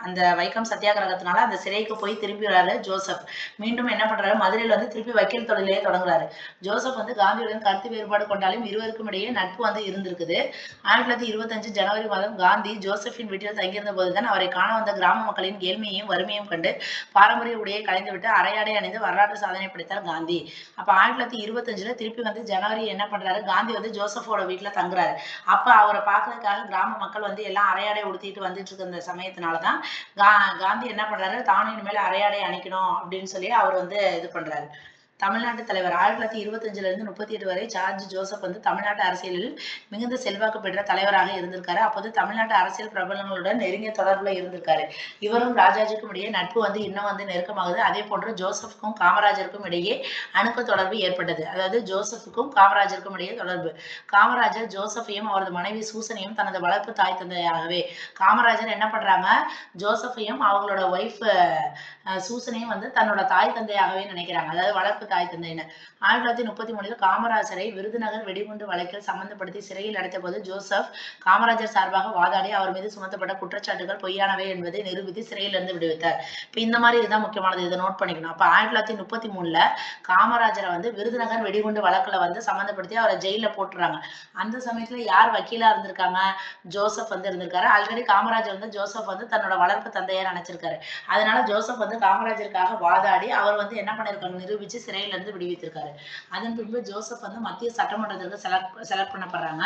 அந்த வைக்கம் சத்தியாகிரகத்தினால அந்த சிறைக்கு போய் திரும்பி வராரு ஜோசப். மீண்டும் என்ன பண்றாரு, மதுரையில வந்து திருப்பி வக்கீல் தொழிலையே தொடங்குறாரு. ஜோசப் வந்து காந்தியுடன் கருத்து வேறுபாடு கொண்டாலும் இருவருக்கும் இடையே நட்பு வந்து இருந்திருக்குது. 1925 ஜனவரி மாதம் காந்தி ஜோசப்பின் வீட்டில் தங்கியிருந்த போதுதான் அவரை காண வந்த கிராம மக்களின் ஏழ்மையையும் வறுமையும் கண்டு பாரம்பரிய உடையை கலைந்துவிட்டு அரையாடை அணிந்து வரலாற்று சாதனை படைத்தார் காந்தி. அப்ப 1925 திருப்பி வந்து ஜனவரி என்ன பண்றாரு, காந்தி வந்து ஜோசப்போட வீட்டுல தங்குறாரு. அப்ப அவரை பார்க்கறதுக்காக கிராம மக்கள் வந்து எல்லாம் அரையாடை உடுத்திட்டு வந்துட்டு இருக்க இந்த சமயத்தினாலதான் காந்தி என்ன பண்றாரு, தானும் இனிமேல் அரையாடை அணிக்கணும் அப்படின்னு சொல்லி அவர் வந்து இது பண்றாரு. தமிழ்நாட்டு தலைவர் 1925 இருந்து 38 வரை ஜார்ஜ் ஜோசப் வந்து தமிழ்நாட்டு அரசியலில் மிகுந்த செல்வாக்கு பெற்ற தலைவராக இருந்திருக்காரு. அப்போது தமிழ்நாட்டு அரசியல் பிரபலங்களுடன் நெருங்கிய தொடர்புல இருந்திருக்காரு. இவரும் ராஜாஜிக்கும் இடையே நட்பு வந்து இன்னும் வந்து நெருக்கமாகுது. அதே போன்று ஜோசப்புக்கும் காமராஜருக்கும் இடையே அணுக்க தொடர்பு ஏற்பட்டது. அதாவது ஜோசப்புக்கும் காமராஜருக்கும் இடையே தொடர்பு. காமராஜர் ஜோசப்பையும் அவரது மனைவி சூசனையும் தனது வளர்ப்பு தாய் தந்தையாகவே, காமராஜர் என்ன பண்றாங்க, ஜோசப்பையும் அவங்களோட ஒய்ஃப் சூசனையும் வந்து தன்னோட தாய் தந்தையாகவே நினைக்கிறாங்க, அதாவது வளர்ப்பு தாய் தந்தைன்னு. 1933 காமராஜரை விருதுநகர் வெடிகுண்டு வழக்கில் சம்பந்தப்படுத்தி சிறையில் அடைத்த போது ஜோசப் காமராஜர் சார்பாக வாதாடி அவர் மீது சுமத்தப்பட்ட குற்றச்சாட்டுகள் பொய்யானவை என்பதை நிரூபித்து சிறையிலிருந்து விடுவித்தார். இப்ப இந்த மாதிரி இதுதான் முக்கியமானது, இதை நோட் பண்ணிக்கணும். அப்ப 1933 காமராஜரை வந்து விருதுநகர் வெடிகுண்டு வழக்குல வந்து சம்பந்தப்படுத்தி அவரை ஜெயில போட்டுறாங்க. அந்த சமயத்துல யார் வக்கீலா இருந்திருக்காங்க, ஜோசப் வந்து இருந்திருக்காரு. ஆல்ரெடி காமராஜர் வந்து ஜோசப் வந்து தன்னோட வளர்ப்பு தந்தையா நினைச்சிருக்காரு. அதனால ஜோசப் வந்து காமராஜருக்காக வாதாடி அவர் வந்து என்ன பண்ணிருக்காங்க, நிரூபிச்சு சிறையில இருந்து விடுவித்திருக்காரு. அதன் பின்பு ஜோசப் வந்து மத்திய சட்டமன்றத்திற்கு செலக்ட் பண்ணப்படுறாங்க.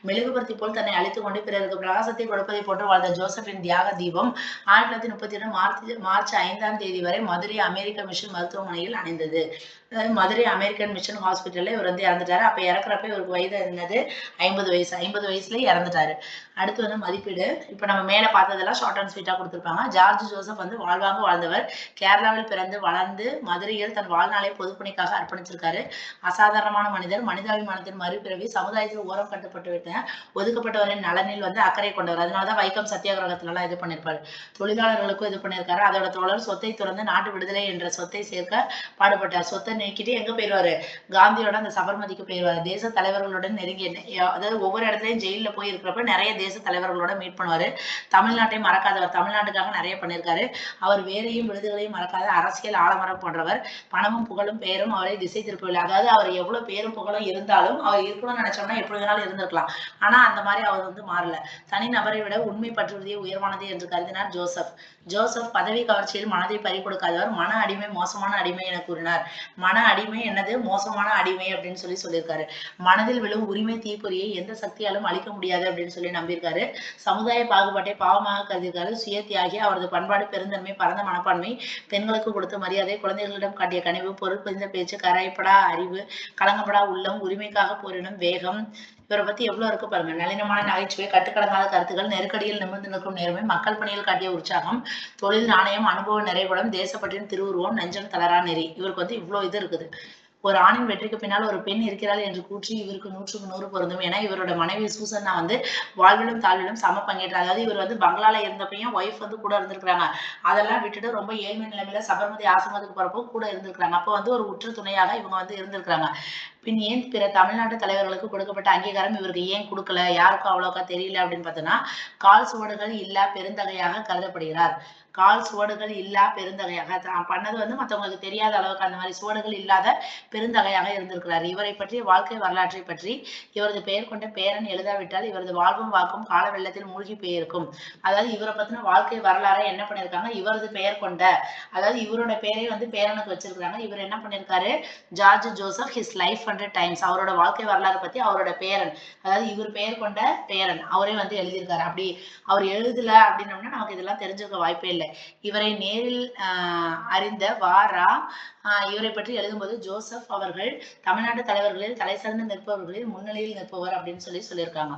மெழுகுபர்த்தி போல் தன்னை அழித்துக் கொண்டு பிறருக்கு பிரகாசத்தை கொடுப்பதை போன்று வாழ்ந்த ஜோசப்பின் தியாக தீபம் 1932 மார்ச் 5ஆம் தேதி வரை மதுரை அமெரிக்க மிஷன் மருத்துவமனையில் அணைந்தது. அதாவது மதுரை அமெரிக்கன் மிஷன் ஹாஸ்பிட்டல்ல இவர் வந்து இறந்துட்டாரு. அப்ப இறக்குறப்ப இவருக்கு வயது இருந்தது 50 வயசு. 50 வயசுல இறந்துட்டாரு. அடுத்து வந்து மதிப்பீடு. இப்ப நம்ம மேல பார்த்ததெல்லாம் ஷார்ட் அண்ட் ஸ்வீட்டா கொடுத்திருப்பாங்க. ஜார்ஜ் ஜோசப் வந்து வாழ்வாங்க வாழ்ந்தவர். கேரளாவில் பிறந்து வளர்ந்து மதுரையில் தன் வாழ்நாளை பொதுப்பணிக்காக அர்ப்பணிச்சிருக்காரு. அசாதாரணமான மனிதர், மனிதாபிமானத்தின் மறுபிறவி, சமுதாயத்தில் ஓரம் கட்டப்பட்டு விட்ட ஒதுக்கப்பட்டவரின் நலனில் வந்து அக்கறை கொண்டவர். அதனாலதான் வைக்கம் சத்தியாகிரகத்தினால இது பண்ணிருப்பாரு. தொழிலாளர்களுக்கும் இது பண்ணிருக்காரு. அதோட தோழர் சொத்தை துறந்து நாட்டு விடுதலை என்ற சொத்தை சேர்க்க பாடுபட்டார். சொத்தை நீக்கிட்டு எங்க போயிருவாரு, காந்தியோட அந்த சபர்மதிக்கு போயிருவாரு. தேச தலைவர்களுடன் நெருங்கிய, அதாவது ஒவ்வொரு இடத்துலயும் ஜெயில போய் இருக்கிறப்ப நிறைய தேச தலைவர்களோட மீட் பண்ணுவாரு. தமிழ்நாட்டை மறக்காதவர், தமிழ்நாட்டுக்காக நிறைய பண்ணியிருக்காரு. அவர் வேரையும் விடுதலையும் மறக்காத அரசியல் ஆலமரம் போன்றவர். பணமும் புகழும் பெயரும் அவரை திசை திருப்பவில்லை. அதாவது அவர் எவ்வளவு பேரும் புகழும் இருந்தாலும் அவர் இருக்கணும்னு நினைச்சோம்னா எப்படி வேணாலும் இருந்திருக்கலாம். ஆனா அந்த மாதிரி அவர் வந்து மாறல. தனி நபரை விட உண்மை பற்றுறுதியே உயர்வானது என்று கருதினார் ஜோசப். ஜோசப் பதவி கவர்ச்சியில் மனதை பறி கொடுக்காதவர். மன அடிமை மோசமான அடிமை என கூறினார். மன அடிமை என்னது, மோசமான அடிமை அப்படின்னு சொல்லியிருக்காரு. மனதில் விழும் உரிமை தீப்பொறியை எந்த சக்தியாலும் அழிக்க முடியாது அப்படின்னு சொல்லி நம்பியிருக்காரு. சமுதாய பாகுபாட்டை பாவமாக கருதியிருக்காரு. சுய தியாகி. அவரது பண்பாடு, பெருந்தன்மை, பரந்த மனப்பான்மை, பெண்களுக்கு கொடுத்த மரியாதை, குழந்தைகளிடம் காட்டிய கனிவு, பொருள் புரிந்த பேச்சு, கரைப்படா அறிவு, கலங்கப்படா உள்ளம், உரிமைக்காக போரிடும் வேகம், இவரை பத்தி எவ்வளவு இருக்கு பாருங்க. நளினமான நகைச்சுவை, கட்டுக்கடங்காத கருத்துக்கள், நெருக்கடியில் நிமிர்ந்து நிற்கும் நேர்மை, மக்கள் பணியில் காட்டிய உற்சாகம், தொழில் நாணயம், அனுபவ நிறைகுடம், தேசப்பற்றின் திருவுருவம், நெஞ்சம் தளரா நெறி. இவருக்கு வந்து இவ்வளவு இது இருக்குது. ஒரு ஆணின் வெற்றிக்கு பின்னால் ஒரு பெண் இருக்கிறாள் என்று கூற்றி இவருக்கு 100க்கு 100 பொருந்தும். ஏன்னா இவரோட மனைவி சூசன்னா வந்து வாழ்விலும் தாழ்விலும் சம பங்கேற்றார். அதாவது இவர் வந்து பங்களால இருந்தப்பையும் ஒய்ஃப் வந்து கூட இருந்திருக்காங்க. அதெல்லாம் விட்டுட்டு ரொம்ப ஏழ்மை நிலைமையில சபர்மதி ஆசிரமத்துக்கு போறப்போ கூட இருந்திருக்காங்க. அப்போ வந்து ஒரு உற்ற துணையாக இவங்க வந்து இருந்திருக்காங்க. பின் ஏன் பிற தமிழ்நாட்டு தலைவர்களுக்கு கொடுக்கப்பட்ட அங்கீகாரம் இவருக்கு ஏன் கொடுக்கல, யாருக்கும் அவ்வளோக்கா தெரியல அப்படின்னு பார்த்தோன்னா, கால் சுவடுகள் இல்லா பெருந்தகையாக கருதப்படுகிறார். கால் சுவடுகள் இல்லா பெருந்தகையாக பண்ணது வந்து மற்றவங்களுக்கு தெரியாத அளவுக்கு அந்த மாதிரி சுவடுகள் இல்லாத பெருந்தகையாக இருந்திருக்கிறார். இவரை பற்றிய வாழ்க்கை வரலாற்றை பற்றி இவரது பெயர் கொண்ட பேரன் எழுதாவிட்டால் இவரது வாழ்வும் வாக்கும் கால வெள்ளத்தில் மூழ்கி போயிருக்கும். அதாவது இவரை பத்தின வாழ்க்கை வரலாறை என்ன பண்ணிருக்காங்க, இவரது பெயர் கொண்ட, அதாவது இவரோட பெயரை வந்து பேரனுக்கு வச்சிருக்காங்க. இவர் என்ன பண்ணிருக்காரு, George Joseph his life 100 times, அவரோட வாழ்க்கை வரலாறு பத்தி அவரோட பேரன், அதாவது இவர் பெயர் கொண்ட பேரன் அவரே வந்து எழுதியிருக்காரு. அப்படி அவர் எழுதல அப்படின்னோம்னா நமக்கு இதெல்லாம் தெரிஞ்சுக்க வாய்ப்பே இல்லை. இவரை நேரில் அறிந்த வாரா இவரை பற்றி எழுதும்போது ஜோசப் அவர்கள் தமிழ்நாட்டு தலைவர்களில் தலை சிறந்து நிற்பவர்களில் முன்னிலையில் நிற்பவர் அப்படின்னு சொல்லியிருக்காங்க.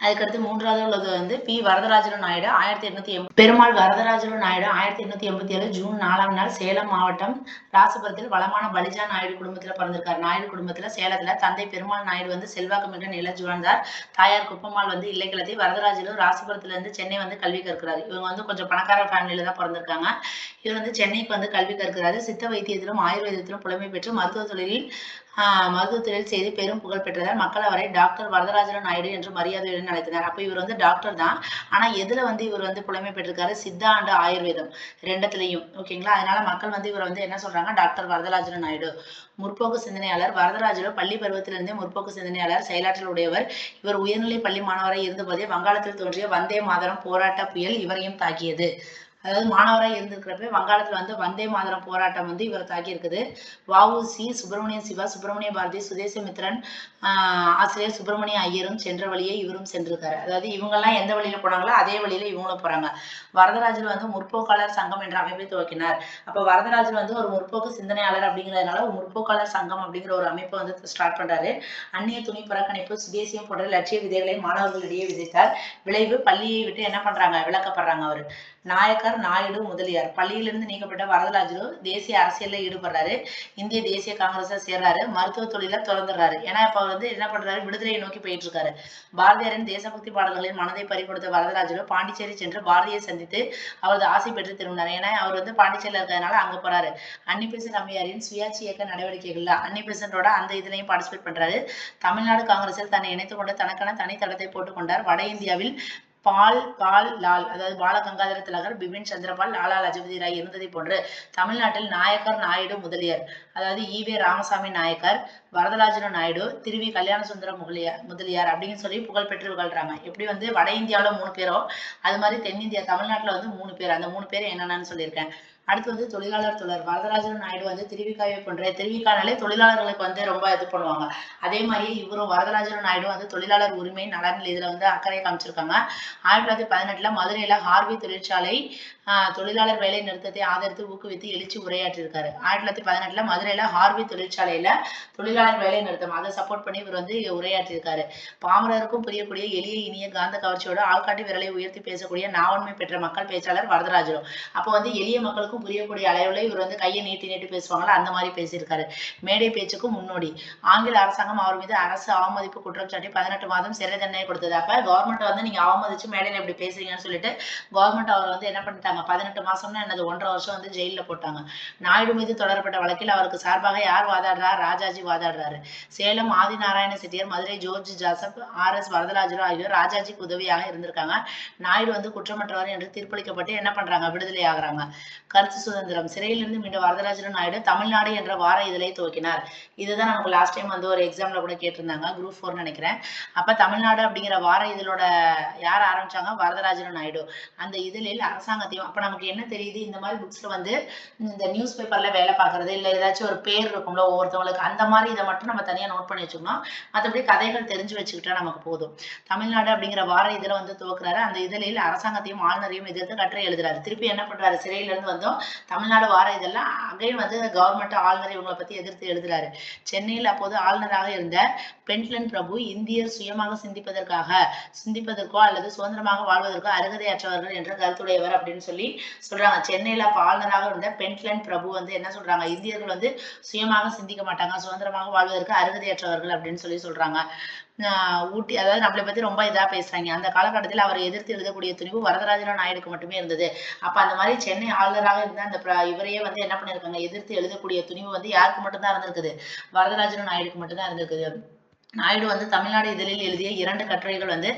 அதுக்கடுத்து மூன்றாவது உள்ளது வந்து பி வரதராஜலு நாயுடு 1880. பெருமாள் வரதராஜலு நாயுடு 1887 ஜூன் 4ஆம் நாள் சேலம் மாவட்டம் ராசிபுரத்தில் வளமான பலிஜா நாயுடு குடும்பத்துல பிறந்திருக்காரு. நாயுடு குடும்பத்துல சேலத்துல தந்தை பெருமாள் நாயுடு வந்து செல்வாக்கு மிக நிலஜுவாழ்ந்தார். தாயார் குப்பம்மாள் வந்து இல்லைக்கிழத்தி. வரதராஜலு ராசிபுரத்துல இருந்து சென்னை வந்து கல்வி கற்கிறாரு. இவங்க வந்து கொஞ்சம் பணக்கார ஃபேமிலியில தான் பிறந்திருக்காங்க. இவர் வந்து சென்னைக்கு வந்து கல்வி கற்கிறாரு. சித்த வைத்தியத்திலும் ஆயுர்வேதத்திலும் புலமை பெற்று மருத்துவ தொழிலில் மருத்துவத்துறையில் செய்து பெரும் புகழ் பெற்றதால் மக்கள் அவரை டாக்டர் வரதராஜன் நாயுடு என்று மரியாதையுடன் அழைத்தனர். அப்ப இவர் வந்து டாக்டர் தான். ஆனா எதுல வந்து இவர் வந்து புலமை பெற்றிருக்காரு? சித்தா அண்ட் ஆயுர்வேதம் ரெண்டுத்துலயும். ஓகேங்களா? அதனால மக்கள் வந்து இவர் வந்து என்ன சொல்றாங்க? டாக்டர் வரதராஜன் நாயுடு. முற்போக்கு சிந்தனையாளர் வரதராஜலு பள்ளி பருவத்திலிருந்தே முற்போக்கு சிந்தனையாளர், செயலாற்றல் உடையவர். இவர் உயர்நிலை பள்ளி மாணவராய் இருந்தபோதே வங்காளத்தில் தோன்றிய வந்தே மாதரம் போராட்ட புயல் இவரையும் தாக்கியது. அதாவது மாணவராக இருந்திருக்கிறப்ப வங்காளத்துல வந்து வந்தே மாதரம் போராட்டம் வந்து இவரை தாக்கி இருக்குது. வ.உ.சி., சுப்பிரமணிய சிவா, சுப்பிரமணிய பாரதி, சுதேசமித்ரன், ஆசிரியர் சுப்பிரமணிய ஐயரும் சென்ற வழியே இவரும் சென்றிருக்காரு. அதாவது இவங்கெல்லாம் எந்த வழியில போனாங்களோ அதே வழியில இவங்களும் போறாங்க. வரதராஜர் வந்து முற்போக்காளர் சங்கம் என்ற அமைப்பை துவக்கினார். அப்ப வரதராஜர் வந்து ஒரு முற்போக்கு சிந்தனையாளர் அப்படிங்கிறதுனால ஒரு முற்போக்காளர் சங்கம் அப்படிங்கிற ஒரு அமைப்பை வந்து ஸ்டார்ட் பண்றாரு. அந்நிய துணி புறக்கணிப்பு, சுதேசியம் போன்ற லட்சிய விதைகளை மாணவர்களிடையே விதைத்தார். விளைவு பள்ளியை விட்டு என்ன பண்றாங்க? விலக்கப்படுறாங்க அவரு. நாயக்கர், நாயுடு, முதலியார். பள்ளியிலிருந்து நீக்கப்பட்ட வரதராஜரு தேசிய அரசியல்ல ஈடுபடுறாரு. இந்திய தேசிய காங்கிரஸை சேர்றாரு. மருத்துவ தொழில திறந்துடுறாரு. ஏன்னா இப்ப வந்து என்ன பண்றாரு? விடுதலையை நோக்கி போயிட்டு இருக்காரு. பாரதியாரின் தேசபக்தி பாடல்களின் மனதை பறிகொடுத்த வரதராஜரு பாண்டிச்சேரி சென்று பாரதியை சந்தித்து அவரது ஆசை பெற்று திரும்பினார். ஏன்னா அவர் வந்து பாண்டிச்சேரியில இருக்கிறதுனால அங்க போறாரு. அன்னி பெசன்ட் அம்மையாரின் சுயாட்சி இயக்க நடவடிக்கைகள்ல அன்னி பெசன்ட்டோட அந்த இதுலயும் பார்ட்டிசிபேட் பண்றாரு. தமிழ்நாடு காங்கிரஸில் தன்னை இணைத்துக் கொண்டு தனக்கான தனி தடத்தை போட்டுக்கொண்டார். வட இந்தியாவில் லால், அதாவது பால கங்காதர திலகர், பிபின் சந்திரபால், லாலா லஜபதி ராய் இருந்ததை போன்று தமிழ்நாட்டில் நாயக்கர், நாயுடு, முதலியார், அதாவது ஈவே ராமசாமி நாயக்கர், வரதராஜன நாயுடு, திருவி கல்யாண சுந்தர முதலியார் அப்படின்னு சொல்லி புகழ் பெற்று புகழ்றாங்க. எப்படி வந்து வட இந்தியாவில 3 பேரோ அது மாதிரி தென்னிந்தியா தமிழ்நாட்டுல வந்து 3 பேர். அந்த 3 பேர் என்னென்னு சொல்லியிருக்கேன். அடுத்து வந்து தொழிலாளர் தொடர். வரதராஜன் நாயுடு வந்து திருவிக்காவை போன்ற திருவிக்கானாலே தொழிலாளர்களுக்கு வந்து ரொம்ப இது பண்ணுவாங்க. அதே மாதிரி இவரும் வரதராஜன் நாயுடு வந்து தொழிலாளர் உரிமை நலன் இதுல வந்து அக்கறை காமிச்சிருக்காங்க. 1918 மதுரையில ஹார்வி தொழிற்சாலை தொழிலாளர் வேலை நிறுத்தத்தை ஆதரித்து ஊக்குவித்து எழுச்சி உரையாற்றியிருக்காரு. 1918 மதுரையில ஹார்வி தொழிற்சாலையில தொழிலாளர் வேலை நிறுத்தம் அதை சப்போர்ட் பண்ணி இவர் வந்து உரையாற்றியிருக்காரு. பாமரருக்கும் புரியக்கூடிய எளிய இனிய காந்த கவர்ச்சியோட ஆள்காட்டி விரலை உயர்த்தி பேசக்கூடிய நாவன்மை பெற்ற மக்கள் பேச்சாளர் வரதராஜரும். அப்போ வந்து எளிய மக்களுக்கும் புரியக்கூடிய அளவுல இவர் வந்து கையை நீட்டி நீட்டி பேசுவாங்களா அந்த மாதிரி பேசியிருக்காரு. மேடை பேச்சுக்கும் முன்னோடி. ஆங்கில அரசாங்கம் அவர் மீது அரசு அவமதிப்பு குற்றம் சாட்டி 18 மாதம் சிறை தண்டனை கொடுத்தது. அப்ப கவர்மெண்ட் வந்து நீங்க அவமதிச்சு மேடையில எப்படி பேசுறீங்கன்னு சொல்லிட்டு கவர்மெண்ட் அவர் வந்து என்ன பண்ணிட்டாங்க? 18 மாசம்னா என்னது 1.5 வருஷம் வந்து ஜெயில போட்டாங்க. நாயுடு மீது தொடரப்பட்ட வழக்கில் அவருக்கு சார்பாக யார் வாதாடுறார்? ராஜாஜி வாதாடுறாரு. Salem Adinarayana Chettiar, Madurai George Joseph, R S. Varadarajaru ஆகியோர் ராஜாஜிக்கு உதவியாக இருந்திருக்காங்க. நாயுடு வந்து குற்றமற்றவர் என்று தீர்ப்பளிக்கப்பட்டு என்ன பண்றாங்க? விடுதலை ஆகுறாங்க. கருத்து சுதந்திரம். சிறையிலிருந்து மீண்ட வரதராஜரு நாயுடு தமிழ்நாடு என்ற வார இதழை துவக்கினார். இதுதான் நமக்கு லாஸ்ட் டைம் வந்து ஒரு எக்ஸாம்ல கூட கேட்டிருந்தாங்க, குரூப் 4 நினைக்கிறேன். அப்ப தமிழ்நாடு அப்படிங்கிற வார இதழோட யார் ஆரம்பிச்சாங்க? வரதராஜரு நாயுடு. அந்த இதழில் அரசாங்கத்தையும் அப்ப நமக்கு என்ன தெரியுது? இந்த மாதிரி புக்ஸ்ல வந்து இந்த நியூஸ் பேப்பர்ல வேலை பார்க்கறது இல்ல ஏதாச்சும் ஒரு பேர் இருக்கும்ல ஒவ்வொருத்தவங்களுக்கு, அந்த மாதிரி இதை மட்டும் நம்ம தனியா நோட் பண்ணி வச்சுக்கணும். மற்றபடி கதைகள் தெரிஞ்சு வச்சுக்கிட்டா நமக்கு போதும். தமிழ்நாடு அப்படிங்கிற வார இதழை வந்து துவக்குறாரு. அந்த இதழில் அரசாங்கத்தையும் ஆளுநரையும் எதிர்த்து கட்டுரை எழுதுறாரு. திருப்பி என்ன பண்றாரு? சிறையில இருந்து வந்தோம் தமிழ்நாடு வார இதெல்லாம் அகைன் வந்து கவர்மெண்ட் ஆளுநர் இவங்களை பத்தி எதிர்த்து எழுதுறாரு. சென்னையில் அப்போது ஆளுநராக இருந்த பென்ட்லன் பிரபு இந்தியர் சுயமாக சிந்திப்பதற்கோ அல்லது சுதந்திரமாக வாழ்வதற்கோ அருகதையற்றவர்கள் என்ற கருத்துடையவர் அப்படின்னு சொல்லி சொல்றாங்க. சென்னையில ஆளுநராக இருந்த பென்ட்லன் பிரபு வந்து என்ன சொல்றாங்க? இந்தியர்கள் வந்து சுயமாக சிந்திக்க மாட்டாங்க, சுதந்திரமாக வாழ்வதற்கு அருகதையற்றவர்கள் அப்படின்னு சொல்லி சொல்றாங்க. ஊட்டி, அதாவது நம்மளை பத்தி ரொம்ப இதா பேசுறாங்க. அந்த காலகட்டத்தில் அவரை எதிர்த்து எழுதக்கூடிய துணிவு வரதராஜன நாயுடுக்கு மட்டுமே இருந்தது. அப்ப அந்த மாதிரி சென்னை ஆளுநராக இருந்த அந்த இவரையே வந்து என்ன பண்ணிருக்காங்க? எதிர்த்து எழுதக்கூடிய துணிவு வந்து யாருக்கு மட்டும்தான் இருந்திருக்குது? வரதராஜன நாயுடுக்கு மட்டும்தான் இருந்திருக்குது. நாயுடு வந்து தமிழ்நாடு இதழில் எழுதிய 2 கட்டுரைகள் வந்து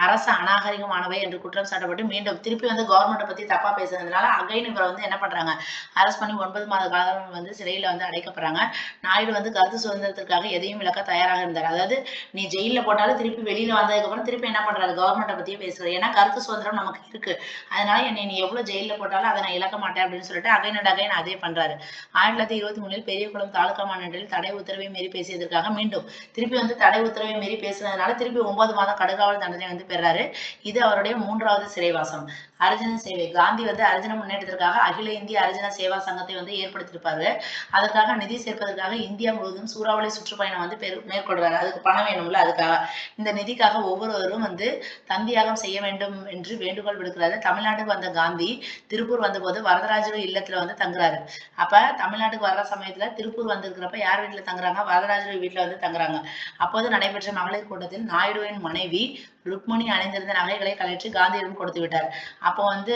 அரசு அநாகரிகமானவை என்று குற்றம் சாட்டப்பட்டு மீண்டும் திருப்பி வந்து கவர்மெண்ட்டை பத்தி தப்பா பேசுறதுனால அகைன் இவரை வந்து என்ன பண்றாங்க? அரெஸ்ட் பண்ணி 9 மாத காலம் வந்து சிறையில வந்து அடைக்கப்படுறாங்க. நாயுடு வந்து கருத்து சுதந்திரத்திற்காக எதையும் இழக்க தயாராக இருந்தார். அதாவது நீ ஜெயில போட்டாலும் திருப்பி வெளியில வந்ததுக்கு அப்புறம் திருப்பி என்ன பண்றாரு? கவர்மெண்ட்டை பத்தியே பேசுறாரு. ஏன்னா கருத்து சுதந்திரம் நமக்கு இருக்கு, அதனால என்னை நீ எவ்வளவு ஜெயில போட்டாலும் அதை நான் இழக்க மாட்டேன் அப்படின்னு சொல்லிட்டு அகைன் அண்ட் அகைன் அதே பண்றாரு. 1923 பெரியகுளம் தாலுகா மாநாட்டில் தடை உத்தரவை மீறி பேசியதற்காக மீண்டும் திருப்பி வந்து தடை உத்தரவை மீறி பேசுனதுனால திருப்பி 9 மாதம் கடுங்காவல் தண்டனை வந்து பெறாரு. இது அவருடைய 3வது சிறைவாசம். அரிஜன சேவை. காந்தி வந்து அரிஜன முன்னேற்றத்திற்காக அகில இந்திய அரிஜன சேவா சங்கத்தை வந்து ஏற்படுத்தியிருப்பாரு. அதற்காக நிதி சேர்ப்பதற்காக இந்தியா முழுவதும் சூறாவளி சுற்றுப்பயணம் வந்து மேற்கொள்றாரு. அதுக்கு பணம் வேணும்ல, அதுக்காக இந்த நிதிக்காக ஒவ்வொருவரும் வந்து தந்தியாகம் செய்ய வேண்டும் என்று வேண்டுகோள் விடுக்கிறாரு. தமிழ்நாட்டுக்கு வந்த காந்தி திருப்பூர் வந்தபோது வரதராஜர் இல்லத்துல வந்து தங்குறாரு. அப்ப தமிழ்நாட்டுக்கு வர்ற சமயத்துல திருப்பூர் வந்திருக்கிறப்ப யார் வீட்டுல தங்குறாங்க? வரதராஜர் வீட்டுல வந்து தங்குறாங்க. அப்போது நடைபெற்ற மகளிர் கூட்டத்தில் நாயுடுவின் மனைவி ருக்மணி அணிந்திருந்த நகைகளை கழற்றி காந்தியிடம் கொடுத்து விட்டார். அப்போ வந்து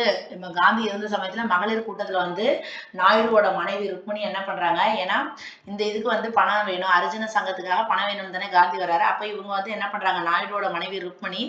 காந்தி இருந்த சமயத்துல மகளிர் கூட்டத்துல வந்து நாயுடுவோட மனைவி ருக்மணி என்ன பண்றாங்க, ஏன்னா இந்த இதுக்கு வந்து பணம் வேணும், அரிஜன சங்கத்துக்காக பணம் வேணும் தானே காந்தி வர்றாரு. அப்ப இவங்க வந்து என்ன பண்றாங்க, நாயுடுவோட மனைவி ருக்மணி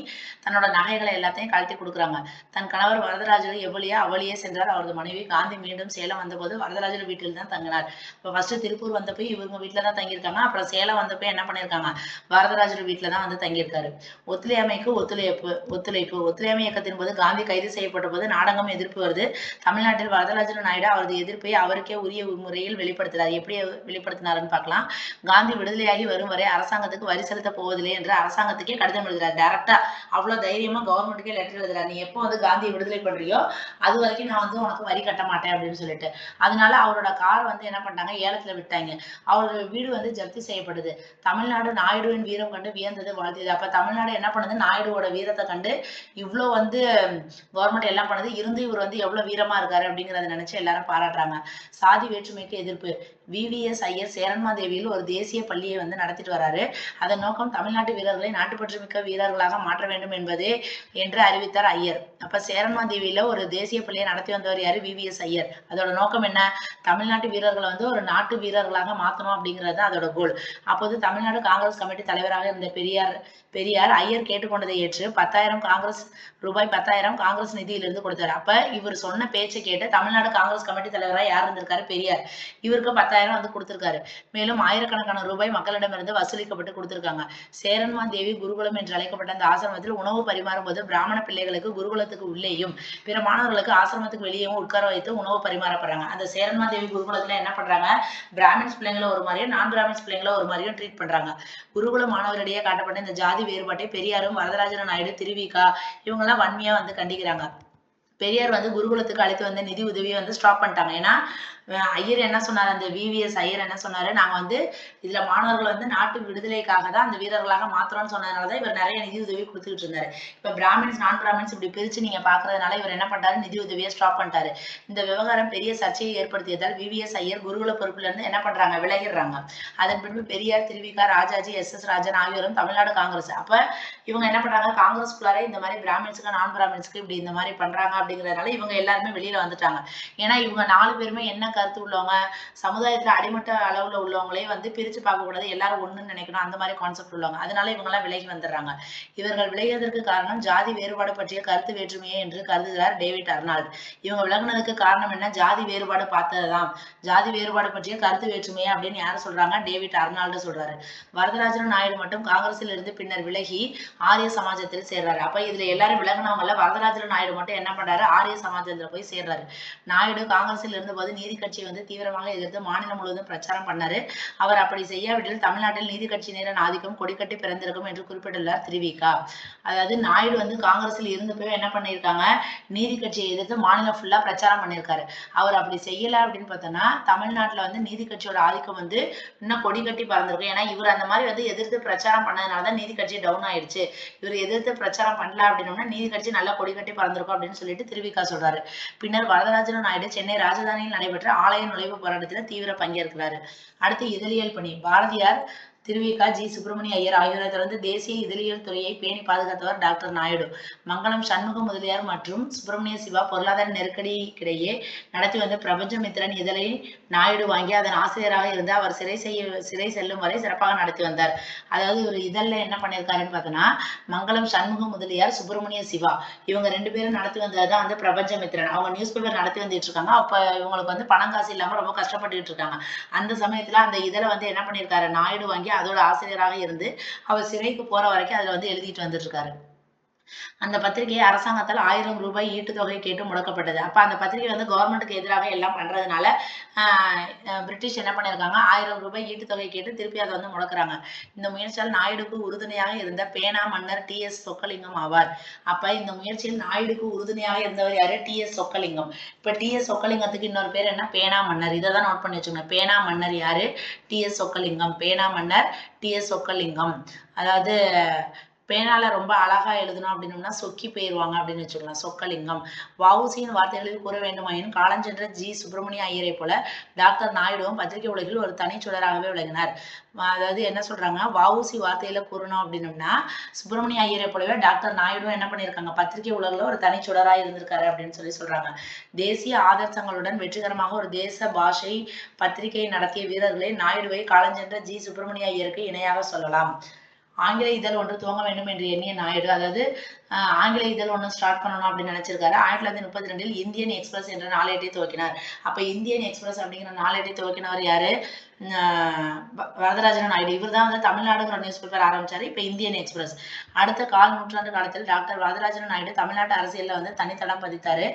தன்னோட நகைகளை எல்லாத்தையும் கழட்டி கொடுக்குறாங்க. தன் கணவர் வரதராஜலு எவ்வளியா அவளியே சென்றார் அவரது மனைவி. காந்தி மீண்டும் சேலம் வந்தபோது வரதராஜலு வீட்டில் தான் தங்கினார். இப்போ ஃபர்ஸ்ட் திருப்பூர் வந்தப்போ இவங்க வீட்டுல தான் தங்கியிருக்காங்க. அப்புறம் சேலம் வந்தப்போ என்ன பண்ணிருக்காங்க, வரதராஜலு வீட்டுல தான் வந்து தங்கியிருக்காரு. ஒத்துழையாமைக்கு ஒத்துழையாமை இயக்கத்தின் போது காந்தி கைது செய்யப்பட்ட போது நாடகம் எதிர்ப்பு வருது. தமிழ்நாட்டில் வரதராஜலு நாயுடு அவரது எதிர்ப்பை அவருக்கே உரிய முறையில் வெளிப்படுத்துறார். எப்படி வெளிப்படுத்தினாருன்னு பார்க்கலாம். காந்தி விடுதலையாகி வரும் வரை அரசாங்கத்துக்கு வரி செலுத்த போவதில்லை என்று அரசாங்கத்துக்கே கடிதம் எழுதுறாரு. டைரக்டா அவ்வளவு தைரியமா கவர்மெண்ட்டுக்கே லெட்டர் எழுதுறாரு. நீ எப்போ வந்து காந்தியை விடுதலை பண்றியோ அது வரைக்கும் நான் வந்து உனக்கு வரி கட்ட மாட்டேன் அப்படின்னு சொல்லிட்டு. அதனால அவரோட கார் வந்து என்ன பண்ணாங்க, ஏலத்துல விட்டாங்க. அவரோட வீடு வந்து ஜப்தி செய்யப்படுது. தமிழ்நாடு நாயுடுவின் வீரம் கண்டு வியந்தது வாழ்ந்தது. அப்ப தமிழ்நாடு என்ன பண்ணுது, நாயுடுவோட வீரத்தை கண்டு இவ்வளவு வந்து கவர்மெண்ட் எல்லாம் பண்ணுது, இருந்து இவர் வந்து எவ்வளவு வீரமா இருக்காரு அப்படிங்கறத நினைச்சு எல்லாரும் பாராட்டுறாங்க. சாதி வேற்றுமைக்கு எதிர்ப்பு. VVS ஐயர் சேரன்மாதேவியில் ஒரு தேசிய பள்ளியை வந்து நடத்திட்டு வராரு. அதன் நோக்கம் தமிழ்நாட்டு வீரர்களை நாட்டுப்பற்று மிக்க வீரர்களாக மாற்ற வேண்டும் என்பதே என்று அறிவித்தார் ஐயர். அப்ப சேரன்மாதேவியில ஒரு தேசிய பள்ளியை நடத்தி வந்தவர் யாரு, VVS ஐயர். அதோட நோக்கம் என்ன, தமிழ்நாட்டு வீரர்களை வந்து ஒரு நாட்டு வீரர்களாக மாத்தணும் அப்படிங்கிறது அதோட கோல். அப்போது தமிழ்நாடு காங்கிரஸ் கமிட்டி தலைவராக இருந்த பெரியார் ஐயர் கேட்டுக்கொண்டதை ஏற்று ரூபாய் 10,000 காங்கிரஸ் நிதியிலிருந்து கொடுத்தாரு. அப்ப இவர் சொன்ன பேச்சை கேட்டு தமிழ்நாடு காங்கிரஸ் கமிட்டி தலைவராக யார் இருந்திருக்காரு, பெரியார். இவருக்கு 10,000 வந்து கொடுத்திருக்காரு. மேலும் ஆயிரக்கணக்கான ரூபாய் மக்களிடமிருந்து வசூலிக்கப்பட்டு கொடுத்திருக்காங்க. சேரன்மாதேவி குருகுலம் என்று அழைக்கப்பட்ட அந்த ஆசிரமத்தில் உணவு பரிமாறும் போது பிராமண பிள்ளைகளுக்கு குருகுலத்துக்கு உள்ளேயும் பிற மாணவர்களுக்கு ஆசிரமத்துக்கு வெளியேயும் உட்கார வைத்து உணவு பரிமாறப்படுறாங்க. அந்த சேரன்மாதேவி குருகுலத்துல என்ன பண்றாங்க, பிராமின்ஸ் பிள்ளைங்களை ஒரு மாதிரியும் நான் பிராமின்ஸ் பிள்ளைங்களை ஒரு மாதிரியும் ட்ரீட் பண்றாங்க. குருகுல மாணவரிடையே காட்டப்பட்ட இந்த ஜாதி வேறுபாட்டை பெரியாரும் வரதராஜன் நாயுடு, திருவிகா இவங்க எல்லாம் வன்மையா வந்து கண்டிக்கிறாங்க. பெரியார் வந்து குருகுலத்துக்கு அழைத்து வந்த நிதி உதவியை வந்து ஸ்டாப் பண்ணிட்டாங்க. ஏன்னா ஐயர் என்ன சொன்னார், அந்த VVS ஐயர் என்ன சொன்னாரு, நாங்க வந்து இதுல மாணவர்கள் வந்து நாட்டு விடுதலைக்காக தான் அந்த வீரர்களாக மாத்திரம்னு சொன்னதுனாலதான் இவர் நிறைய நிதி உதவி கொடுத்துக்கிட்டு இருந்தாரு. இப்ப பிராமின்ஸ் நான் பிராமின்ஸ் இப்படி பிரிச்சு நீங்க பாக்குறதுனால இவர் என்ன பண்றாரு, நிதி உதவியை ஸ்டாப் பண்ணிட்டாரு. இந்த விவகாரம் பெரிய சர்ச்சையை ஏற்படுத்தியதால் VVS ஐயர் குருகுல பொறுப்புல இருந்து என்ன பண்றாங்க, விலகிடுறாங்க. அதன் பின்பு பெரியார், திருவிகா, ராஜாஜி, SS ராஜன் ஆகியோரும் தமிழ்நாடு காங்கிரஸ். அப்ப இவங்க என்ன பண்றாங்க, காங்கிரஸ்குள்ளாரே இந்த மாதிரி பிராமின்ஸுக்கு நான் பிராமின்ஸ்க்கு இப்படி இந்த மாதிரி பண்றாங்க அப்படிங்கறதுனால இவங்க எல்லாருமே வெளியில வந்துட்டாங்க. ஏன்னா இவங்க 4 பேருமே என்ன கருத்து உள்ளவங்க, சமுதாயத்துல அடிமட்ட அளவுல உள்ளவங்களே வந்து பிரிச்சு பார்க்க கூடாது, எல்லாரும் ஒண்ணுன்னு நினைக்கணும், அந்த மாதிரி கான்செப்ட் உள்ளவங்க. அதனால இவங்க எல்லாம் விலகி வந்துடுறாங்க. இவர்கள் விலகியதற்கு காரணம் ஜாதி வேறுபாடு பற்றிய கருத்து வேற்றுமையே என்று கருதுகிறார் டேவிட் அர்னால்ட். இவங்க விலகுனதுக்கு காரணம் என்ன, ஜாதி வேறுபாடு பார்த்ததுதான், ஜாதி வேறுபாடு பற்றிய கருத்து வேற்றுமையே அப்படின்னு யாரு சொல்றாங்க, டேவிட் அர்னால்டு சொல்றாரு. வரதராஜன் நாயுடு மட்டும் காங்கிரஸில் இருந்து பின்னர் விலகி ஆரிய சமாஜத்தில் சேர்றாரு. அப்ப இதுல எல்லாரும் விலகினவங்கல வரதராஜன் நாயுடு மட்டும் என்ன பண்றாரு, ஆரிய சமாஜத்துல போய் சேர்றாரு. நாயுடு காங்கிரஸில் இருந்தபோது நீதி கட்சியை வந்து தீவிரமாக எதிர்த்து மாநிலம் முழுவதும் பிரச்சாரம் பண்ணாரு. அவர் அப்படி செய்யாவிட்டில் தமிழ்நாட்டில் நீதி கட்சியினரின் ஆதிக்கம் கொடிக்கட்டி பிறந்திருக்கும் என்று குறிப்பிட்டுள்ளார் திருவிகா. அதாவது நாயுடு வந்து காங்கிரஸில் இருந்தப்பவே என்ன பண்ணியிருக்காங்க, நீதி கட்சியை எதிர்த்து மாநிலம் ஃபுல்லா பிரச்சாரம் பண்ணியிருக்காரு. அவர் அப்படி செய்யல அப்படின்னு பார்த்தோம்னா தமிழ்நாட்டுல வந்து நீதி கட்சியோட ஆதிக்கம் வந்து இன்னும் கொடிக்கட்டி பறந்திருக்கும். ஏன்னா இவர் அந்த மாதிரி வந்து எதிர்த்து பிரச்சாரம் பண்ணதுனாலதான் நீதி கட்சி டவுன் ஆயிடுச்சு. இவர் எதிர்த்து பிரச்சாரம் பண்ணல அப்படின்னோம்னா நீதி கட்சி நல்லா கொடிக்கட்டி பறந்திருக்கும் அப்படின்னு சொல்லிட்டு திருவிகா சொல்றாரு. பின்னர் வரதராஜன் நாயுடு சென்னை ராஜதானியில் நடைபெற்ற ஆலய நுழைவு போராட்டத்துல தீவிர பங்கேற்கிறாரு. அடுத்து இதழியல் பணி. பாரதியார், திருவிகா, G. சுப்பிரமணிய ஐயர் ஆகியோரை தொடர்ந்து தேசிய இதழியல் துறையை பேணி பாதுகாத்தவர் டாக்டர் நாயுடு. மங்களம் சண்முக முதலியார் மற்றும் சுப்பிரமணிய சிவா பொருளாதார நெருக்கடிக்கிடையே நடத்தி வந்த பிரபஞ்சமித்திரன் இதழை நாயுடு வாங்கி அதன் ஆசிரியராக இருந்து அவர் சிறை செல்லும் வரை சிறப்பாக நடத்தி வந்தார். அதாவது ஒரு இதழில் என்ன பண்ணியிருக்காருன்னு பார்த்தோன்னா, மங்களம் சண்முக முதலியார், சுப்பிரமணிய சிவா இவங்க 2 பேரும் நடத்தி வந்ததுதான் வந்து பிரபஞ்சமித்திரன். அவங்க நியூஸ் பேப்பர் நடத்தி வந்துட்டு இருக்காங்க. அப்ப இவங்களுக்கு வந்து பணம் காசு இல்லாம ரொம்ப கஷ்டப்பட்டுட்டு இருக்காங்க. அந்த சமயத்துல அந்த இதழை வந்து என்ன பண்ணியிருக்காரு, நாயுடு வாங்கி அதோட ஆசிரியராக இருந்து அவர் சிறைக்கு போற வரைக்கும் அதுல வந்து எழுதிட்டு வந்துட்டு இருக்காரு. அந்த பத்திரிகை அரசாங்கத்தால் 1000 ரூபாய் ஈட்டுத்தொகை கேட்டு முடக்கப்பட்டது. அப்ப அந்த பத்திரிகை வந்து கவர்மெண்ட்டுக்கு எதிராக எல்லாம் பண்றதுனால பிரிட்டிஷ் என்ன பண்ணிருக்காங்க, 1000 ரூபாய் ஈட்டுத்தொகை கேட்டு திருப்பி அதை வந்து முடக்குறாங்க. இந்த முயற்சியால் நாயுடுக்கு உறுதுணையாக இருந்த பேனா மன்னர் TS சொக்கலிங்கம் ஆவார். அப்ப இந்த முயற்சியில் நாயுடுக்கு உறுதுணையாக இருந்தவர் யாரு, TS சொக்கலிங்கம். இப்ப TS சொக்கலிங்கத்துக்கு இன்னொரு பேர் என்ன, பேனா மன்னர். இதை தான் நோட் பண்ணி வச்சுக்கோங்க. பேனா மன்னர் யாரு, TS சொக்கலிங்கம். பேனா மன்னர் TS சொக்கலிங்கம். அதாவது பேனால ரொம்ப அழகா எழுதணும் அப்படின்னோம்னா சொக்கி போயிருவாங்க அப்படின்னு வச்சுக்கலாம். சொக்கலிங்கம். வ.உ.சி.யின் வார்த்தைகளில் கூற வேண்டுமாயின் காலஞ்சென்ற சுப்பிரமணிய ஐயரை போல டாக்டர் நாயுடுவும் பத்திரிகை உலகில் ஒரு தனிச்சுடராகவே விளங்கினார். அதாவது என்ன சொல்றாங்க, வ.உ.சி வார்த்தையில கூறணும் அப்படின்னோம்னா சுப்பிரமணிய ஐயரை போலவே டாக்டர் நாயுடும் என்ன பண்ணியிருக்காங்க, பத்திரிகை உலகில் ஒரு தனிச்சுடரா இருந்திருக்காரு அப்படின்னு சொல்றாங்க. தேசிய ஆதர்சங்களுடன் வெற்றிகரமாக ஒரு தேச பாஷை பத்திரிகை நடத்திய வீரர்களை நாயுடுவை காலஞ்சென்ற சுப்பிரமணிய ஐயருக்கு இணையாக சொல்லலாம். ஆங்கில இதழ் ஒன்று துவங்க வேண்டும் என்று எண்ணிய நாயுடு, அதாவது ஆங்கில இதழ் ஒன்று ஸ்டார்ட் பண்ணணும் அப்படின்னு நினைச்சிருக்காரு. 1932 இந்தியன் எக்ஸ்பிரஸ் என்ற நாளேட்டை துவக்கினார். அப்ப இந்தியன் எக்ஸ்பிரஸ் அப்படிங்கிற நாளேட்டை துவக்கினவர் யாரு? வரதராஜன் நாயுடு. இவர் தான் வந்து தமிழ்நாடுங்கிற நியூஸ் பேப்பர் ஆரம்பிச்சாரு. இப்ப இந்தியன் எக்ஸ்பிரஸ். அடுத்த நூற்றாண்டு காலத்தில் டாக்டர் வரதராஜன் நாயுடு தமிழ்நாட்டு அரசியல்ல வந்து தனித்தடம் பதித்தாரு.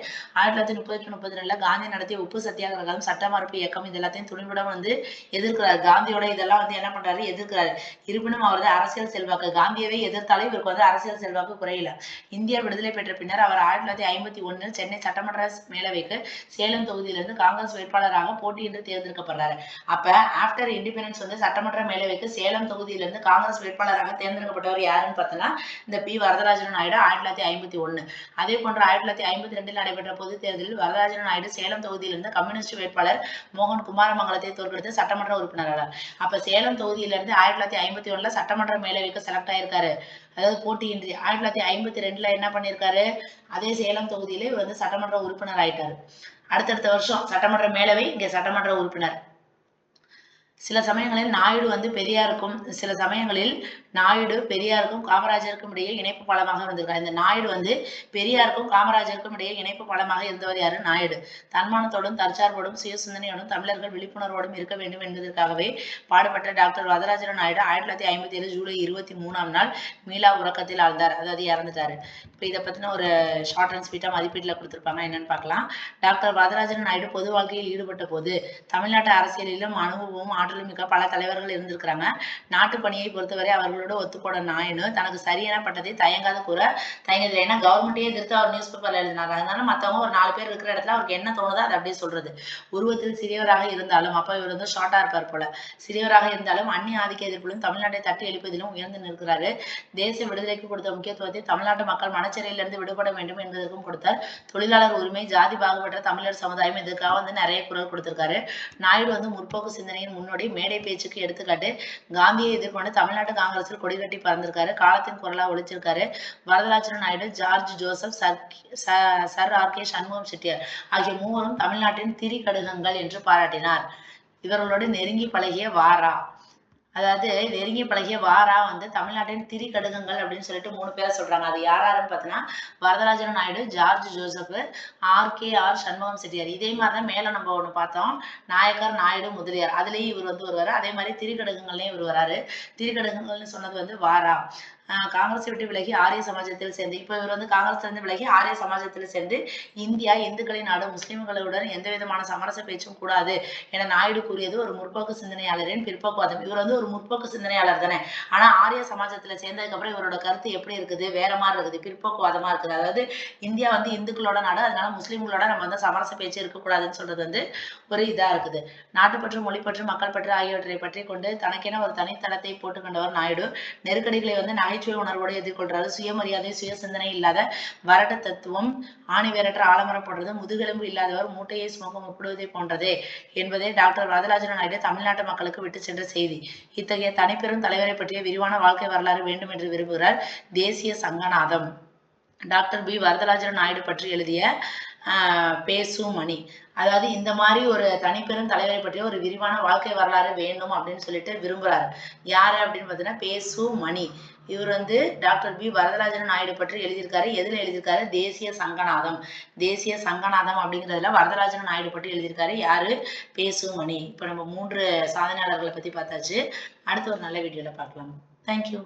1930-32 காந்தி நடத்திய உப்பு சத்தியாகிரகம், சட்ட மறுப்பு இயக்கம் இது எல்லாத்தையும் துணிவுடன் வந்து எதிர்க்கிறார். காந்தியோட இதெல்லாம் வந்து என்ன பண்றாரு, எதிர்க்கிறாரு. இருப்பினும் அவரது அரசியல் செல்வாக்கு, காந்தியவை எதிர்த்தாலே இவருக்கு வந்து அரசியல் செல்வாக்கு குறையல. இந்தியா விடுதலை பெற்ற பின்னர் அவர் 1951 சென்னை சட்டமன்ற மேலவைக்கு சேலம் தொகுதியிலிருந்து காங்கிரஸ் வேட்பாளராக போட்டியிட்டு தேர்ந்தெடுக்கப்படுறாரு. அப்ப ஆப்டர் இண்டிபெண்டன்ஸ் வந்து சட்டமன்ற மேலவைக்கு சேலம் தொகுதியிலிருந்து காங்கிரஸ் வேட்பாளராக தேர்ந்தெடுக்கப்பட்டவர் யாருன்னு பார்த்தோம்னா இந்த பி வரதராஜன் நாயுடு 1951. அதே போன்று 1952 நடைபெற்ற பொது தேர்தலில் வரதராஜன் நாயுடு சேலம் தொகுதியிலிருந்து கம்யூனிஸ்ட் வேட்பாளர் மோகன் குமாரமங்கலத்தை தோற்கடித்து சட்டமன்ற உறுப்பினரானார். அப்ப சேலம் தொகுதியிலிருந்து 1951 சட்டமன்ற மேலவைக்கு செலக்ட் ஆயிருக்காரு. அதாவது போட்டியின்றி 1952 என்ன பண்ணிருக்காரு, அதே சேலம் தொகுதியில இவர் வந்து சட்டமன்ற உறுப்பினர் ஆயிட்டாரு. அடுத்தடுத்த வருஷம் சட்டமன்ற மேலவை, இங்க சட்டமன்ற உறுப்பினர். சில சமயங்களில் நாயுடு வந்து பெரியாருக்கும், சில சமயங்களில் நாயுடு பெரியாருக்கும் காமராஜருக்கும் இடையே இணைப்பு பாலமாக இருந்திருக்காரு. இந்த நாயுடு வந்து பெரியாருக்கும் காமராஜருக்கும் இடையே இணைப்பு பாலமாக இருந்தவர் யாரு? நாயுடு. தன்மானத்தோடும் தற்சார்போடும் சுய சிந்தனையோடும் தமிழர்கள் விழிப்புணர்வோடும் இருக்க வேண்டும் என்பதற்காகவே பாடுபட்ட டாக்டர் வரதராஜன் நாயுடு 1957 ஜூலை 23ஆம் நாள் மீளா உறக்கத்தில் ஆழ்ந்தார். அதாவது இறந்துட்டாரு. இப்ப இதை பத்தின ஒரு ஷார்ட் அண்ட் ஸ்வீட்டா மதிப்பீட்டுல கொடுத்திருப்பாங்க, என்னன்னு பார்க்கலாம். டாக்டர் வரதராஜன் நாயுடு பொது வாழ்க்கையில் ஈடுபட்ட போது தமிழ்நாட்டு அரசியலிலும் அனுபவமும் ஆற்றலும் மிக்க பல தலைவர்கள் இருந்திருக்கிறாங்க. நாட்டு பணியை பொறுத்தவரை அவர்களோட ஒத்துப்போட நாயுடு தனக்கு சரியான பட்டதை தயங்காத கூற தயங்கதில்லை. ஏன்னா கவர்மெண்ட்டே எதிர்த்து அவர் நியூஸ் பேப்பர்ல எழுதினார். அதனால மத்தவங்க ஒரு 4 பேர் இருக்கிற இடத்துல அவருக்கு என்ன தோணுதோ அதை அப்படியே சொல்றது. உருவத்தில் சிறியவராக இருந்தாலும், அப்ப இவர் வந்து ஷார்ட்டா இருப்பார் போல, சிறியவராக இருந்தாலும் அந்நிய ஆதிக்க எதிர்ப்பிலும் தமிழ்நாட்டை தட்டி எழுப்பதிலும் உயர்ந்து நிற்கிறாரு. தேச விடுதலைக்கு கொடுத்த முக்கியத்துவத்தை தமிழ்நாட்டு மக்கள் மனச்சிறையிலிருந்து விடுபட வேண்டும் என்பதற்கும் கொடுத்தார். தொழிலாளர் உரிமை, ஜாதி பாகுபட்ட தமிழர் சமுதாயம் இதுக்காக வந்து நிறைய குரல் கொடுத்திருக்காரு. நாயுடு வந்து முற்போக்கு சிந்தனையின் முன்னோடி, மேடை பேச்சுக்கு எடுத்துக்காட்டு. காந்தியை எதிர்கொண்டு தமிழ்நாட்டு காங்கிரஸில் கொடி கட்டி பறந்திருக்காரு. காலத்தின் குரலா ஒழிச்சிருக்காரு. Varadarajan Naidu, George Joseph, sir R K. Shanmugam Chettiar ஆகிய மூவரும் தமிழ்நாட்டின் திரிகடுகங்கள் என்று பாராட்டினார். இவர்களோடு நெருங்கி பழகிய வாரா, அதாவது நெருங்கி பழகிய வாரா வந்து தமிழ்நாட்டின் திரிகடுகங்கள் அப்படின்னு சொல்லிட்டு 3 பேரை சொல்றாங்க. அது யாருன்னு பார்த்தீங்கன்னா Varadarajan Naidu, George Joseph, R. Shanmugam Chettiar. இதே மாதிரிதான் மேல நம்ம ஒண்ணு பார்த்தோம், நாயக்கர், நாயுடு, முதலியார். அதுலயும் இவர் வந்து வருவாரு. அதே மாதிரி திரிகடுகங்கள்லயும் இவர் வராரு. திரிகடுகங்கள்னு சொன்னது வந்து வாரா. காங்கிரஸை விட்டு விலகி ஆரிய சமாஜத்தில் சேர்ந்து, இப்ப இவர் வந்து காங்கிரஸ்ல இருந்து விலகி ஆரிய சமாஜத்தில் சேர்ந்து இந்தியா இந்துக்களின் நாடு, முஸ்லிம்களுடன் எந்த விதமான சமரச பேச்சும் கூடாது என நாயுடு கூறியது ஒரு முற்போக்கு சிந்தனையாளரின் பிற்போக்குவாதம். இவர் வந்து ஒரு முற்போக்கு சிந்தனையாளர் தானே, ஆனா ஆரிய சமாஜத்துல சேர்ந்ததுக்கு அப்புறம் இவரோட கருத்து எப்படி இருக்குது, வேற மாதிரி இருக்குது, பிற்போக்குவாதமா இருக்குது. அதாவது இந்தியா வந்து இந்துக்களோட நாடு, அதனால முஸ்லிம்களோட நம்ம வந்து சமரச பேச்சு இருக்கக்கூடாதுன்னு சொல்றது வந்து ஒரு இதா இருக்குது. நாட்டுப்பற்று, மொழிப்பற்று, மக்கள் பற்று ஆகியவற்றை பற்றி கொண்டு தனக்கென ஒரு தனித்தளத்தை போட்டுக் கொண்டவர் நாயுடு. நெருக்கடிகளை வந்து நகைச்சுவை உணர்வோடு எதிர்கொள்றாரு. சுயமரியாதை, சுய சிந்தனை இல்லாத வரட்டு தத்துவம், ஆணிவேரற்ற ஆலமரம் போன்றது, முதுகெலும்பு இல்லாதவர் மூட்டையை சுமக்க முற்படுவதை போன்றதே என்பதை டாக்டர் வரதராஜன் நாயுடு தமிழ்நாட்டு மக்களுக்கு விட்டு சென்ற செய்தி. இத்தகைய தனிப்பெரும் தலைவரை பற்றிய விரிவான வாழ்க்கை வரலாறு வேண்டும் என்று விரும்புகிறார் தேசிய சங்கநாதம். டாக்டர் பி வரதராஜன் நாயுடு பற்றி எழுதிய பேசும் மணி. அதாவது இந்த மாதிரி ஒரு தனிப்பெரும் தலைவரை பற்றிய ஒரு விரிவான வாழ்க்கை வரலாறு வேண்டும் அப்படின்னு சொல்லிட்டு விரும்புறாரு. யாரு அப்படின்னு பார்த்தீங்கன்னா பேசும் மணி. இவர் வந்து டாக்டர் பி வரதராஜன் நாயுடு பற்றி எழுதியிருக்காரு. எதுல எழுதியிருக்காரு? தேசிய சங்கநாதம். தேசிய சங்கநாதம் அப்படிங்கிறதுல வரதராஜன் நாயுடு பற்றி எழுதியிருக்காரு. யாரு? பேசும் மணி. இப்ப நம்ம 3 சாதனையாளர்களை பத்தி பார்த்தாச்சு. அடுத்து ஒரு நல்ல வீடியோல பார்க்கலாம். தேங்க்யூ.